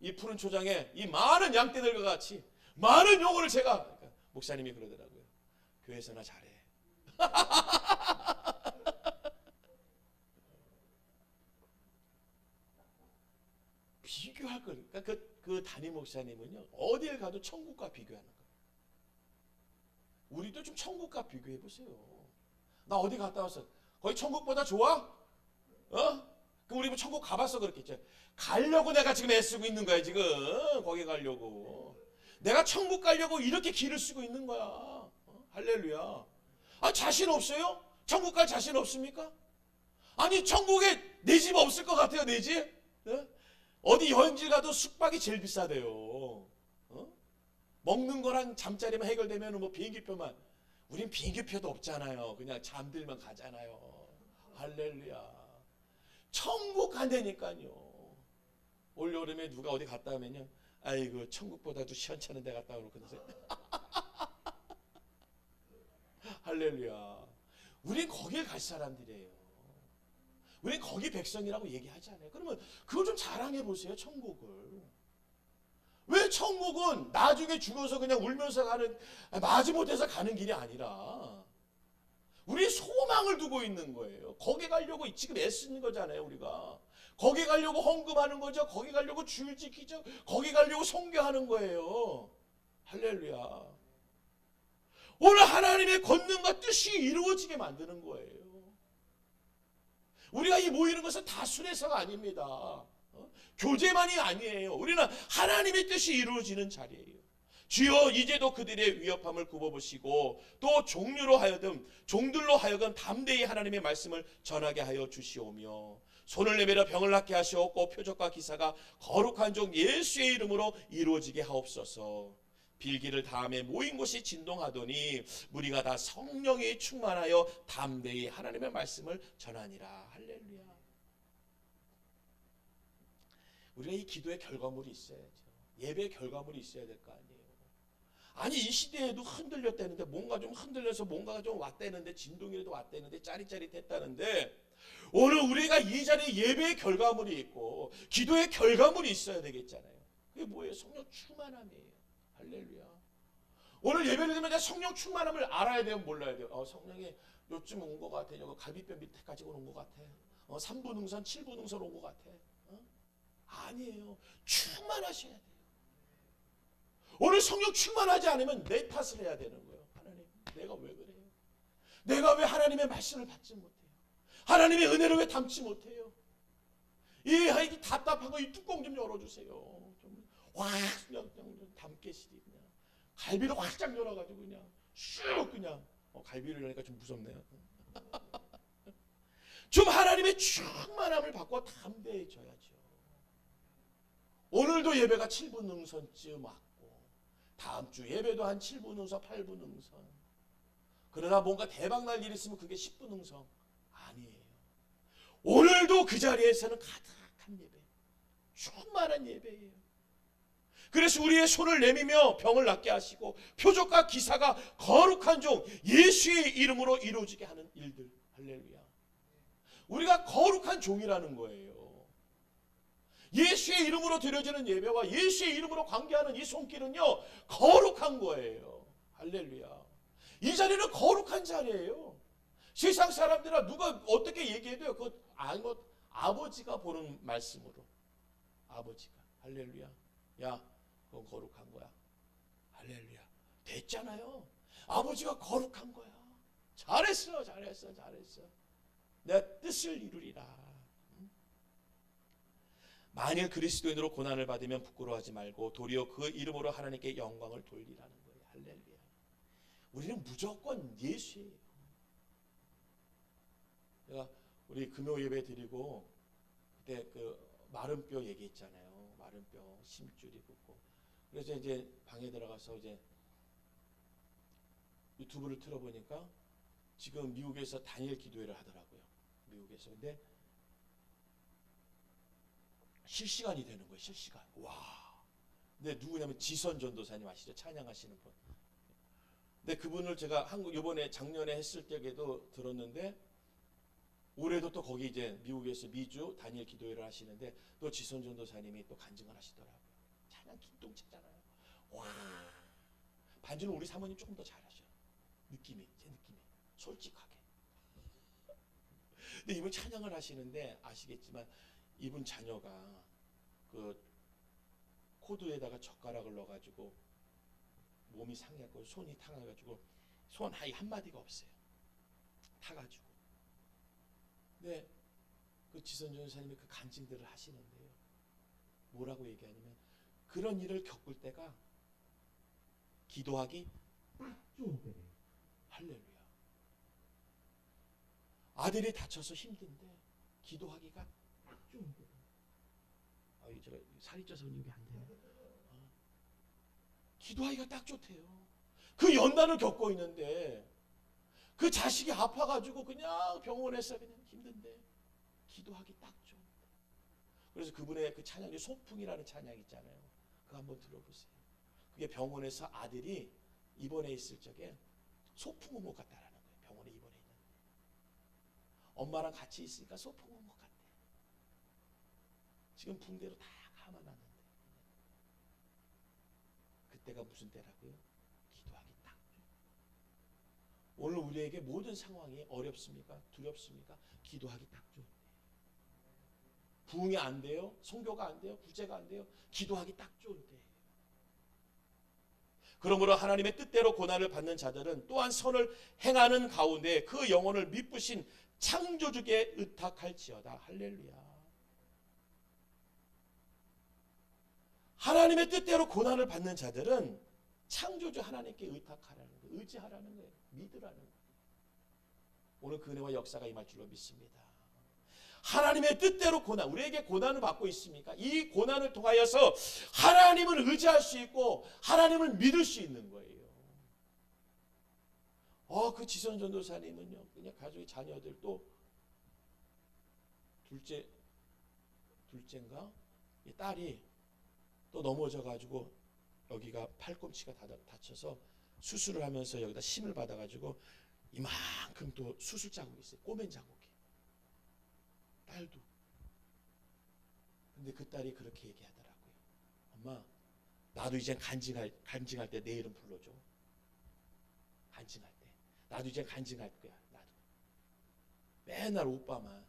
이 푸른 초장에 이 많은 양떼들과 같이 많은 영혼을 제가, 그러니까 목사님이 그러더라고요. 교회에서나 잘해. 비교할 거. 그러니까 그 담임 목사님은요, 어딜 가도 천국과 비교하는 거예요. 우리도 좀 천국과 비교해 보세요. 나 어디 갔다 왔어? 거기 천국보다 좋아? 그럼 우리 뭐 천국 가봤어 그렇겠죠. 가려고 내가 지금 애쓰고 있는 거야 지금. 거기 가려고. 내가 천국 가려고 이렇게 길을 쓰고 있는 거야. 할렐루야. 아 자신 없어요? 천국 갈 자신 없습니까? 아니 천국에 내 집 없을 것 같아요. 내 집? 어디 여행지 가도 숙박이 제일 비싸대요. 먹는 거랑 잠자리만 해결되면 뭐 비행기표만. 우린 비행기표도 없잖아요. 그냥 잠들면 가잖아요. 할렐루야. 천국 간다니까요. 올 여름에 누가 어디 갔다 오면요, 아이고 천국보다도 시원찮은 데 갔다 오고 그러세요. 할렐루야. 우린 거기에 갈 사람들이에요. 우린 거기 백성이라고 얘기하잖아요. 그러면 그걸 좀 자랑해 보세요. 천국을. 왜 천국은 나중에 죽어서 그냥 울면서 가는, 마지못해서 가는 길이 아니라 우리 소망을 두고 있는 거예요. 거기 가려고 지금 애쓰는 거잖아요. 우리가 거기 가려고 헌금하는 거죠. 거기 가려고 주일 지키죠. 거기 가려고 선교하는 거예요. 할렐루야. 오늘 하나님의 권능과 뜻이 이루어지게 만드는 거예요. 우리가 이 모이는 것은 다순해서가 아닙니다. 교제만이 아니에요. 우리는 하나님의 뜻이 이루어지는 자리예요. 주여 이제도 그들의 위협함을 굽어보시고 또 종들로 하여금 담대히 하나님의 말씀을 전하게 하여 주시오며 손을 내밀어 병을 낫게 하시옵고 표적과 기사가 거룩한 종 예수의 이름으로 이루어지게 하옵소서. 빌기를 다음에 모인 곳이 진동하더니 무리가 다 성령이 충만하여 담대히 하나님의 말씀을 전하니라. 할렐루야. 우리가 이 기도의 결과물이 있어야죠. 예배의 결과물이 있어야 될 거 아니에요. 아니 이 시대에도 흔들렸다는데 뭔가 좀 흔들려서 뭔가가 좀 왔다는데 진동이라도 왔다는데 짜릿짜릿했다는데 오늘 우리가 이 자리에 예배의 결과물이 있고 기도의 결과물이 있어야 되겠잖아요. 그게 뭐예요? 성령 충만함이에요. 할렐루야. 오늘 예배를 드리면 성령 충만함을 알아야 돼요? 몰라야 돼요? 성령이 요쯤 온 것 같아. 여기 갈비뼈 밑에까지 온 것 같아. 3부 능선, 7부 능선 온 것 같아. 아니에요. 충만하셔야 돼요. 오늘 성령 충만하지 않으면 내 탓을 해야 되는 거예요. 하나님, 내가 왜 그래요? 내가 왜 하나님의 말씀을 받지 못해요? 하나님의 은혜를 왜 담지 못해요? 이 답답한 거 이 뚜껑 좀 열어주세요. 좀 확 그냥 담게 시리 그냥 갈비를 확장 열어가지고 그냥 슉 그냥 갈비를 열니까 좀 무섭네요. 좀 하나님의 충만함을 받고 담대해져야죠. 오늘도 예배가 7분 능선쯤 왔고 다음 주 예배도 한 7분 능선, 8분 능선. 그러나 뭔가 대박 날 일 있으면 그게 10분 능선 아니에요. 오늘도 그 자리에서는 가득한 예배, 충만한 예배예요. 그래서 우리의 손을 내밀며 병을 낫게 하시고 표적과 기사가 거룩한 종 예수의 이름으로 이루어지게 하는 일들. 할렐루야. 우리가 거룩한 종이라는 거예요. 예수의 이름으로 드려지는 예배와 예수의 이름으로 관계하는 이 손길은요 거룩한 거예요. 할렐루야. 이 자리는 거룩한 자리예요. 세상 사람들아 누가 어떻게 얘기해도요 그거 아버지가 보는 말씀으로 아버지가 할렐루야. 야 그건 거룩한 거야. 할렐루야. 됐잖아요. 아버지가 거룩한 거야. 잘했어. 내 뜻을 이루리라. 만일 그리스도인으로 고난을 받으면 부끄러워하지 말고 도리어 그 이름으로 하나님께 영광을 돌리라는 거예요. 할렐루야. 우리는 무조건 예수예요. 내가 우리 금요 예배 드리고 그때 그 마른 뼈 얘기했잖아요. 마른 뼈 심줄이 붓고 그래서 이제 방에 들어가서 이제 유튜브를 틀어보니까 지금 미국에서 단일 기도회를 하더라고요. 미국에서. 근데 실시간이 되는 거예요. 실시간. 와. 근데 누구냐면 지선 전도사님 아시죠? 찬양하시는 분. 근데 그분을 제가 이번에 작년에 했을 때에도 들었는데 올해도 또 거기 이제 미국에서 미주 단일 기도회를 하시는데 또 지선 전도사님이 또 간증을 하시더라고요. 찬양 기똥차잖아요. 와. 반주는 우리 사모님 조금 더 잘하셔. 제 느낌이 솔직하게. 근데 이분 찬양을 하시는데 아시겠지만 이분 자녀가 그 코드에다가 젓가락을 넣어가지고 몸이 상해갖고 손이 타가지고 손 하이 한마디가 없어요. 타가지고. 근데 그 지선 전사님이 그 간증들을 하시는데요. 뭐라고 얘기하냐면 그런 일을 겪을 때가 기도하기 딱 좋은 때래요. 할렐루야. 아들이 다쳐서 힘든데 기도하기가 딱 좋은 때래요. 제가 살이 쪄서 이게 안 돼요. 기도하기가 딱 좋대요. 그 연단을 겪고 있는데 그 자식이 아파가지고 그냥 병원에서 그냥 힘든데 기도하기 딱 좋은 때. 그래서 그분의 그 찬양이 소풍이라는 찬양 있잖아요. 그거 한번 들어보세요. 그게 병원에서 아들이 입원해 있을 적에 소풍은 못 갔다라는 거예요. 병원에 입원해 있는데 엄마랑 같이 있으니까 소풍은 못 갔대. 지금 붕대로 다 감아놨는데 그때가 무슨 때라고요? 기도하기 딱. 오늘 우리에게 모든 상황이 어렵습니까? 두렵습니까? 기도하기 딱 좋은 때예요. 부흥이 안 돼요? 선교가 안 돼요? 구제가 안 돼요? 기도하기 딱 좋은 때예요. 그러므로 하나님의 뜻대로 고난을 받는 자들은 또한 선을 행하는 가운데 그 영혼을 미쁘신 창조주께 의탁할지어다. 할렐루야. 하나님의 뜻대로 고난을 받는 자들은 창조주 하나님께 의탁하라는 거예요. 의지하라는 거예요. 믿으라는 거예요. 오늘 그 은혜와 역사가 임할 줄로 믿습니다. 하나님의 뜻대로 고난, 우리에게 고난을 받고 있습니까? 이 고난을 통하여서 하나님을 의지할 수 있고 하나님을 믿을 수 있는 거예요. 그 지선 전도사님은요, 그냥 가족의 자녀들 또 둘째인가? 이 딸이 또 넘어져가지고 여기가 팔꿈치가 다쳐서 수술을 하면서 여기다 심을 받아가지고 이만큼 또 수술 자국이 있어요. 꼬맨 자국이. 딸도. 근데 그 딸이 그렇게 얘기하더라고요. 엄마, 나도 이제 간증할 때 내 이름 불러줘. 간증할 때. 나도 이제 간증할 거야. 나도. 맨날 오빠만.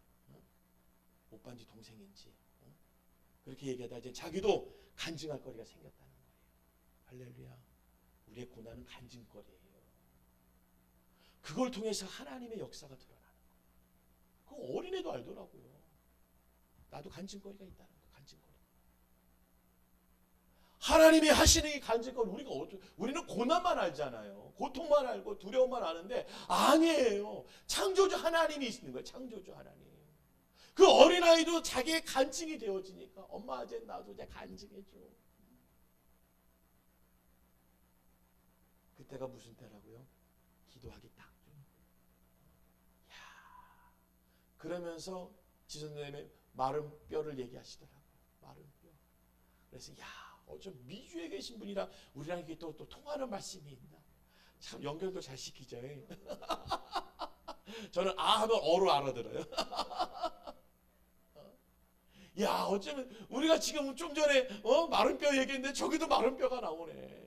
오빠인지 동생인지. 그렇게 얘기하다 이제 자기도 간증할 거리가 생겼다는 거예요. 할렐루야. 우리의 고난은 간증거리예요. 그걸 통해서 하나님의 역사가 드러나는 거예요. 그 어린애도 알더라고요. 나도 간증거리가 있다는 거. 간증거리. 하나님이 하시는 이 간증거리, 우리는 고난만 알잖아요. 고통만 알고 두려움만 아는데 아니에요. 창조주 하나님이 있는 거예요. 창조주 하나님. 그 어린아이도 자기의 간증이 되어지니까 엄마 이제 나도 이제 간증해줘. 그때가 무슨 때라고요? 기도하기 딱 좋은 때. 야, 그러면서 지선님의 마른 뼈를 얘기하시더라고요. 마른 뼈. 그래서 어쩜 미주에 계신 분이랑 우리랑 이게 또 통하는 말씀이 있나? 참 연결도 잘 시키죠. 저는 하면 어로 알아들어요. 야, 어쩌면 우리가 지금 좀 전에 마른 뼈 얘기했는데 저기도 마른 뼈가 나오네.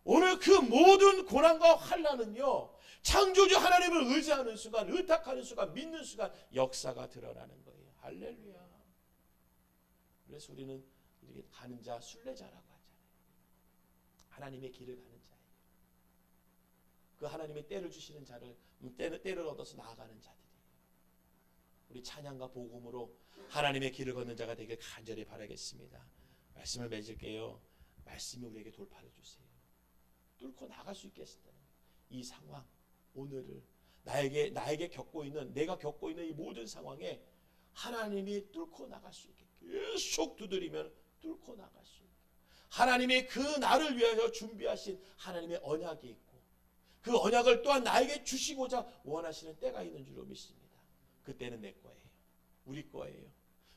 오늘 그 모든 고난과 환난은요, 창조주 하나님을 의지하는 순간, 의탁하는 순간, 믿는 순간 역사가 드러나는 거예요. 할렐루야. 그래서 우리는 이렇게 가는 자 순례자라고 하잖아요. 하나님의 길을 가는 자예요. 그 하나님의 때를 주시는 자를 때를 얻어서 나아가는 자들이에요. 우리 찬양과 복음으로 하나님의 길을 걷는 자가 되길 간절히 바라겠습니다. 말씀을 맺을게요. 말씀이 우리에게 돌파해 주세요. 뚫고 나갈 수 있게 하신다는 이 상황, 오늘을 나에게 겪고 있는, 내가 겪고 있는 이 모든 상황에 하나님이 뚫고 나갈 수 있게 계속 두드리면 뚫고 나갈 수 있게, 하나님이 그 나를 위하여 준비하신 하나님의 언약이 있고 그 언약을 또한 나에게 주시고자 원하시는 때가 있는 줄로 믿습니다. 그때는 내 거예요. 우리 거예요.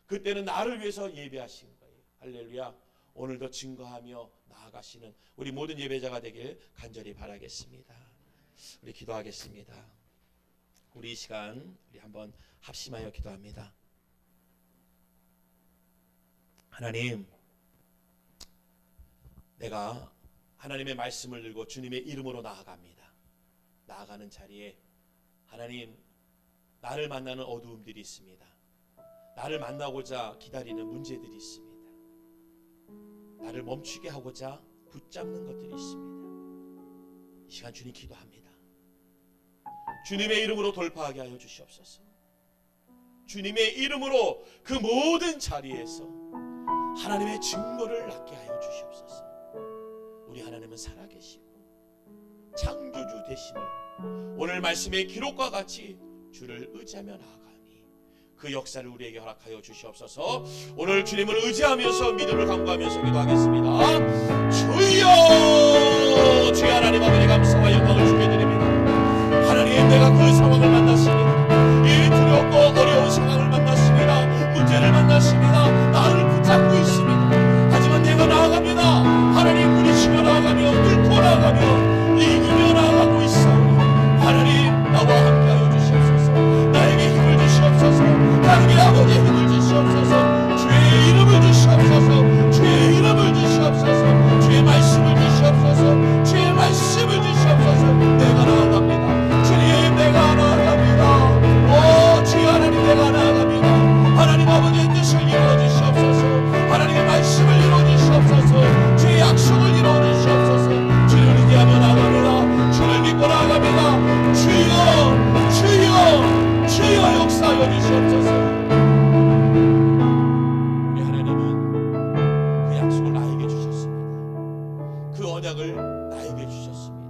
그때는 나를 위해서 예배하신 거예요. 할렐루야. 오늘도 증거하며 나아가시는 우리 모든 예배자가 되길 간절히 바라겠습니다. 우리 기도하겠습니다. 우리 이 시간 우리 한번 합심하여 기도합니다. 하나님, 내가 하나님의 말씀을 들고 주님의 이름으로 나아갑니다. 나아가는 자리에 하나님, 나를 만나는 어두움들이 있습니다. 나를 만나고자 기다리는 문제들이 있습니다. 나를 멈추게 하고자 붙잡는 것들이 있습니다. 이 시간 주님 기도합니다. 주님의 이름으로 돌파하게 하여 주시옵소서. 주님의 이름으로 그 모든 자리에서 하나님의 증거를 낳게 하여 주시옵소서. 우리 하나님은 살아계시고 창조주 되심을 오늘 말씀의 기록과 같이 주를 의지하며 나아가니 그 역사를 우리에게 허락하여 주시옵소서. 오늘 주님을 의지하면서 믿음을 강구하면서 기도하겠습니다. 주여, 주여 하나님 아버지 감사와 영광을 주게 드립니다. 하나님, 내가 그 상황을 만났습니다. 이 두렵고 어려운 상황을 만났습니다. 문제를 만났습니다. 나를 붙잡고 있습니다. 하지만 내가 나아갑니다. 하나님, 부딪히며 나아가며 뚫고 나아가며 이기며 나아가고 있사오니 하나님, 나와 함께하여 주시옵소서. 나에게 힘을 주시옵소서. 나에게 아버지의 힘을 주시옵소서. 주의 이름을 주시옵소서. 주의 이름을 주시옵소서. 언약을 나에게 주셨습니다.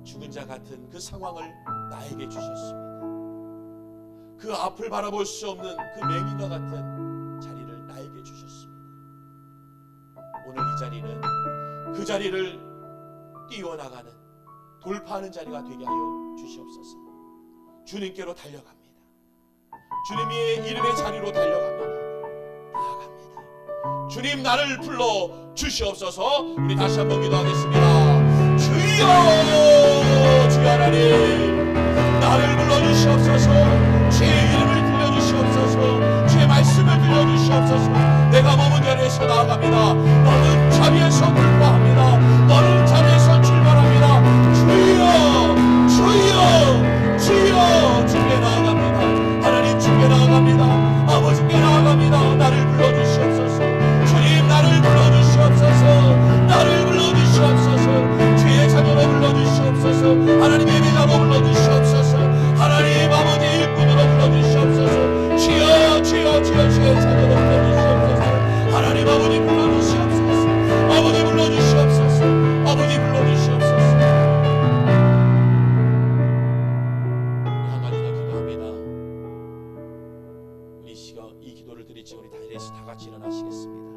죽은 자 같은 그 상황을 나에게 주셨습니다. 그 앞을 바라볼 수 없는 그 맹인과 같은 자리를 나에게 주셨습니다. 오늘 이 자리는 그 자리를 뛰어나가는 돌파하는 자리가 되게 하여 주시옵소서. 주님께로 달려갑니다. 주님의 이름의 자리로 달려갑니다. 나아갑니다. 주님 나를 불러 주시옵소서. 우리 다시 한번 기도하겠습니다. 주여, 주여 하나님, 나를 불러 주시옵소서. 주의 이름을 들려주시옵소서. 주의 말씀을 들려주시옵소서. 내가 머문 자리에서 나아갑니다. 너는 자리에서 불파합니다. 너는 자리에서 출발합니다. 주여, 주여, 주여, 주께 나아갑니다. 하나님 주께 나아갑니다. 아버지께 나아갑니다. 나를 불러주시옵소서. 주님 나를 불러주시옵소서. 나를 불러주시옵소서. 주의 자녀로 불러주시옵소서. 하나님 예배자로 불러주시옵소서. 하나님 아버지 일꾼으로 불러주시옵소서. 주여, 주여, 주여, 주의 자녀로 불러주시옵소서. 하나님 아버지 불러주시옵소서. 아버지 불러주시옵소서. 아버지 불러주시옵소서. 우리 한 가지 더 기도합니다. 우리 이 기도를 드리지 우리 자리에서 다 같이 일어나시겠습니다.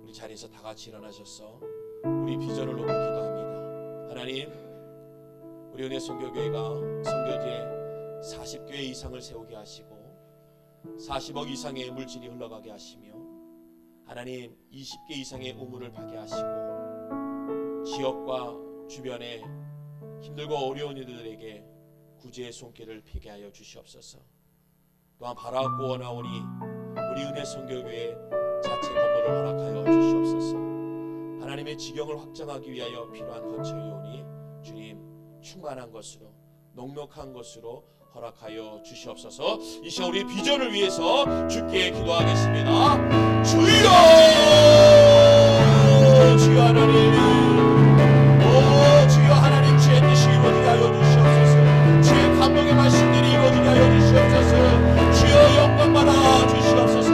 우리 자리에서 다 같이 일어나셔서 우리 비전을 놓고 기도합니다. 하나님, 우리 은혜 선교교회가 선교지에 40교회 이상을 세우게 하시고 40억 이상의 물질이 흘러가게 하시며 하나님 20개 이상의 우물을 파게 하시고 지역과 주변에 힘들고 어려운 이들에게 구제의 손길을 펴게 하여 주시옵소서. 또한 바라고 원하오니 우리 은혜 선교교회 자체 건물을 허락하여 주시옵소서. 하나님의 지경을 확장하기 위하여 필요한 건축이오니 주님 충만한 것으로 넉넉한 것으로 허락하여 주시옵소서. 이 시간 우리 비전을 위해서 주께 기도하겠습니다. 주여, 주여 하나님, 오 주여 하나님, 주의 뜻이 이루어지게 하여 주시옵소서. 주의 감동의 말씀들이 이루어지게 하여 주시옵소서. 주여 영광 받아 주시옵소서.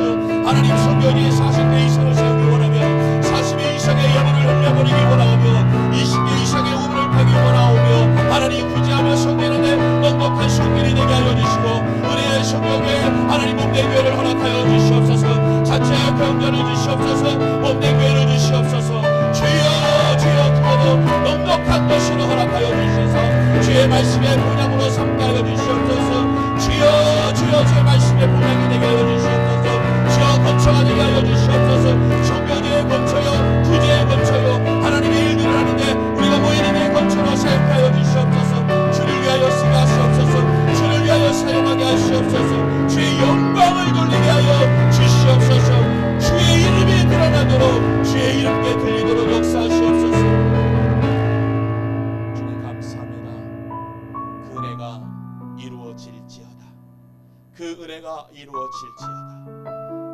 하나님 성전이 40개 이상을 세우기 원하며 40개 이상의 영혼을 흘려버리기 원하오며 20개 이상의 우물을 파기 원하오며 하나님 구제하며 성전에 넉넉한 손길이 되게 하여 주시고 은혜의 성경에 하나님 몸대교회를 허락하여 주시옵소서. 자체 경전을 주시옵소서. 몸대교회를 주시옵소서. 주여, 주여 그거도 넉넉한 것으로 허락하여 주셔서 주의 말씀의 본향으로 삼게 하여 주시옵소서. 주여, 주여 주의 말씀의 본향이 되게 하여 주시옵소서. 주여 거처가 되게 하여 주시옵소서. 성경의 거처요, 구제의 거처요, 하나님의 일들을 하는데 우리가 모이는 거처로 사용하여 주시옵소서. 주를 위하여 쓰게 하시옵소서. 주를 위하여 사용하게 하시옵소서. 주의 영광을 돌리게 하여 주시옵소서. 주의 이름이 드러나도록 주의 이름께 들리도록 역사하시옵소서. 주님 감사합니다. 그 은혜가 이루어질지어다. 그 은혜가 이루어질지어다.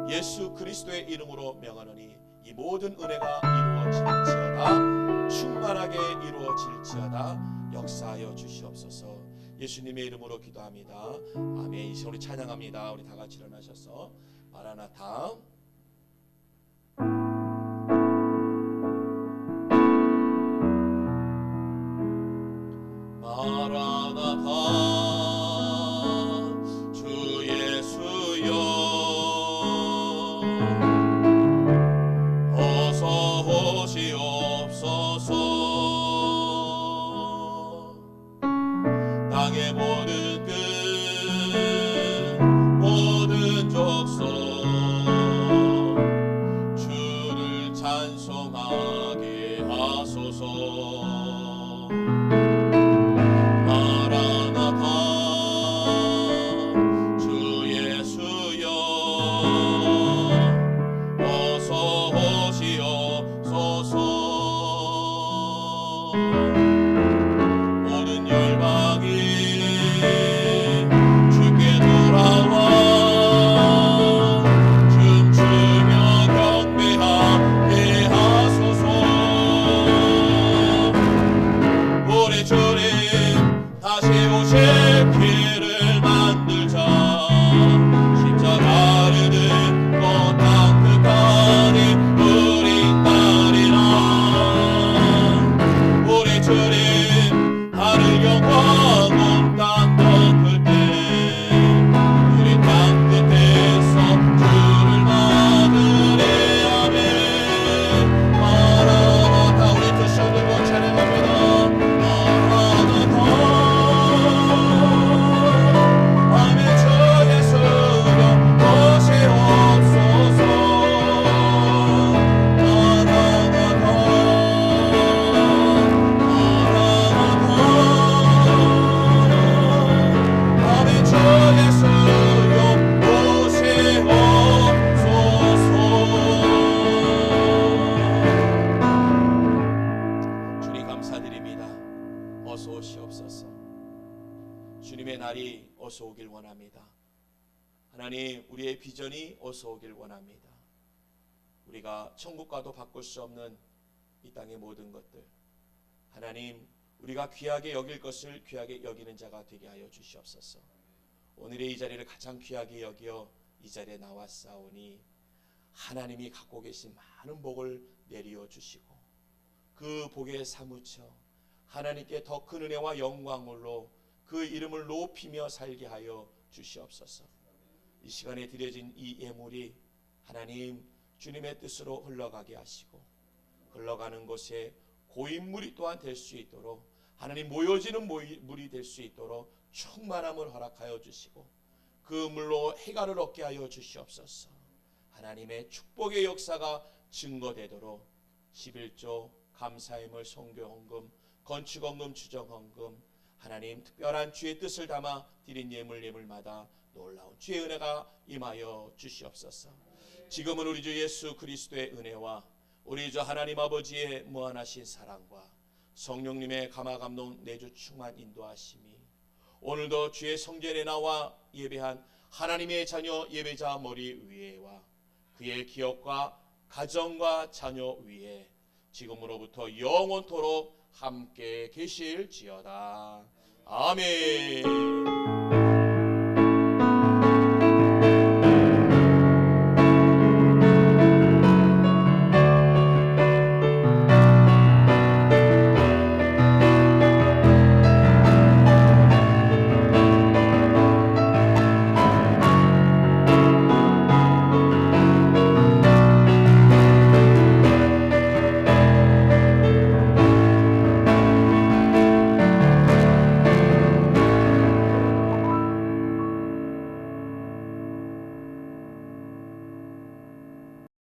예수 그리스도의 이름으로 명하노니 이 모든 은혜가 이루어질지어다. 충만하게 이루어질지어다. 역사하여 주시옵소서. 예수님의 이름으로 기도합니다. 아멘. 이 시간 우리 찬양합니다. 우리 다 같이 일어나셔서 마라나타. 마라나타 주 예수여 어서 오시옵소서. 땅의 모든 끝 모든 족속 주를 찬송하게 하소서. 날이 어서 오길 원합니다. 하나님, 우리의 비전이 어서 오길 원합니다. 우리가 천국과도 바꿀 수 없는 이 땅의 모든 것들, 하나님, 우리가 귀하게 여길 것을 귀하게 여기는 자가 되게 하여 주시옵소서. 오늘의 이 자리를 가장 귀하게 여겨 이 자리에 나왔사오니 하나님이 갖고 계신 많은 복을 내리어 주시고 그 복에 사무쳐 하나님께 더 큰 은혜와 영광으로 그 이름을 높이며 살게 하여 주시옵소서. 이 시간에 드려진 이 예물이 하나님 주님의 뜻으로 흘러가게 하시고 흘러가는 곳에 고인물이 또한 될 수 있도록 하나님 모여지는 물이 될 수 있도록 충만함을 허락하여 주시고 그 물로 해가를 얻게 하여 주시옵소서. 하나님의 축복의 역사가 증거되도록 11조 감사임을 선교헌금 건축헌금 추정헌금 하나님 특별한 주의 뜻을 담아 드린 예물마다 놀라운 주의 은혜가 임하여 주시옵소서. 지금은 우리 주 예수 그리스도의 은혜와 우리 주 하나님 아버지의 무한하신 사랑과 성령님의 감화감동 내주 충만 인도하심이 오늘도 주의 성전에 나와 예배한 하나님의 자녀 예배자 머리 위에와 그의 기업과 가정과 자녀 위에 지금으로부터 영원토록 함께 계실지어다. 아멘.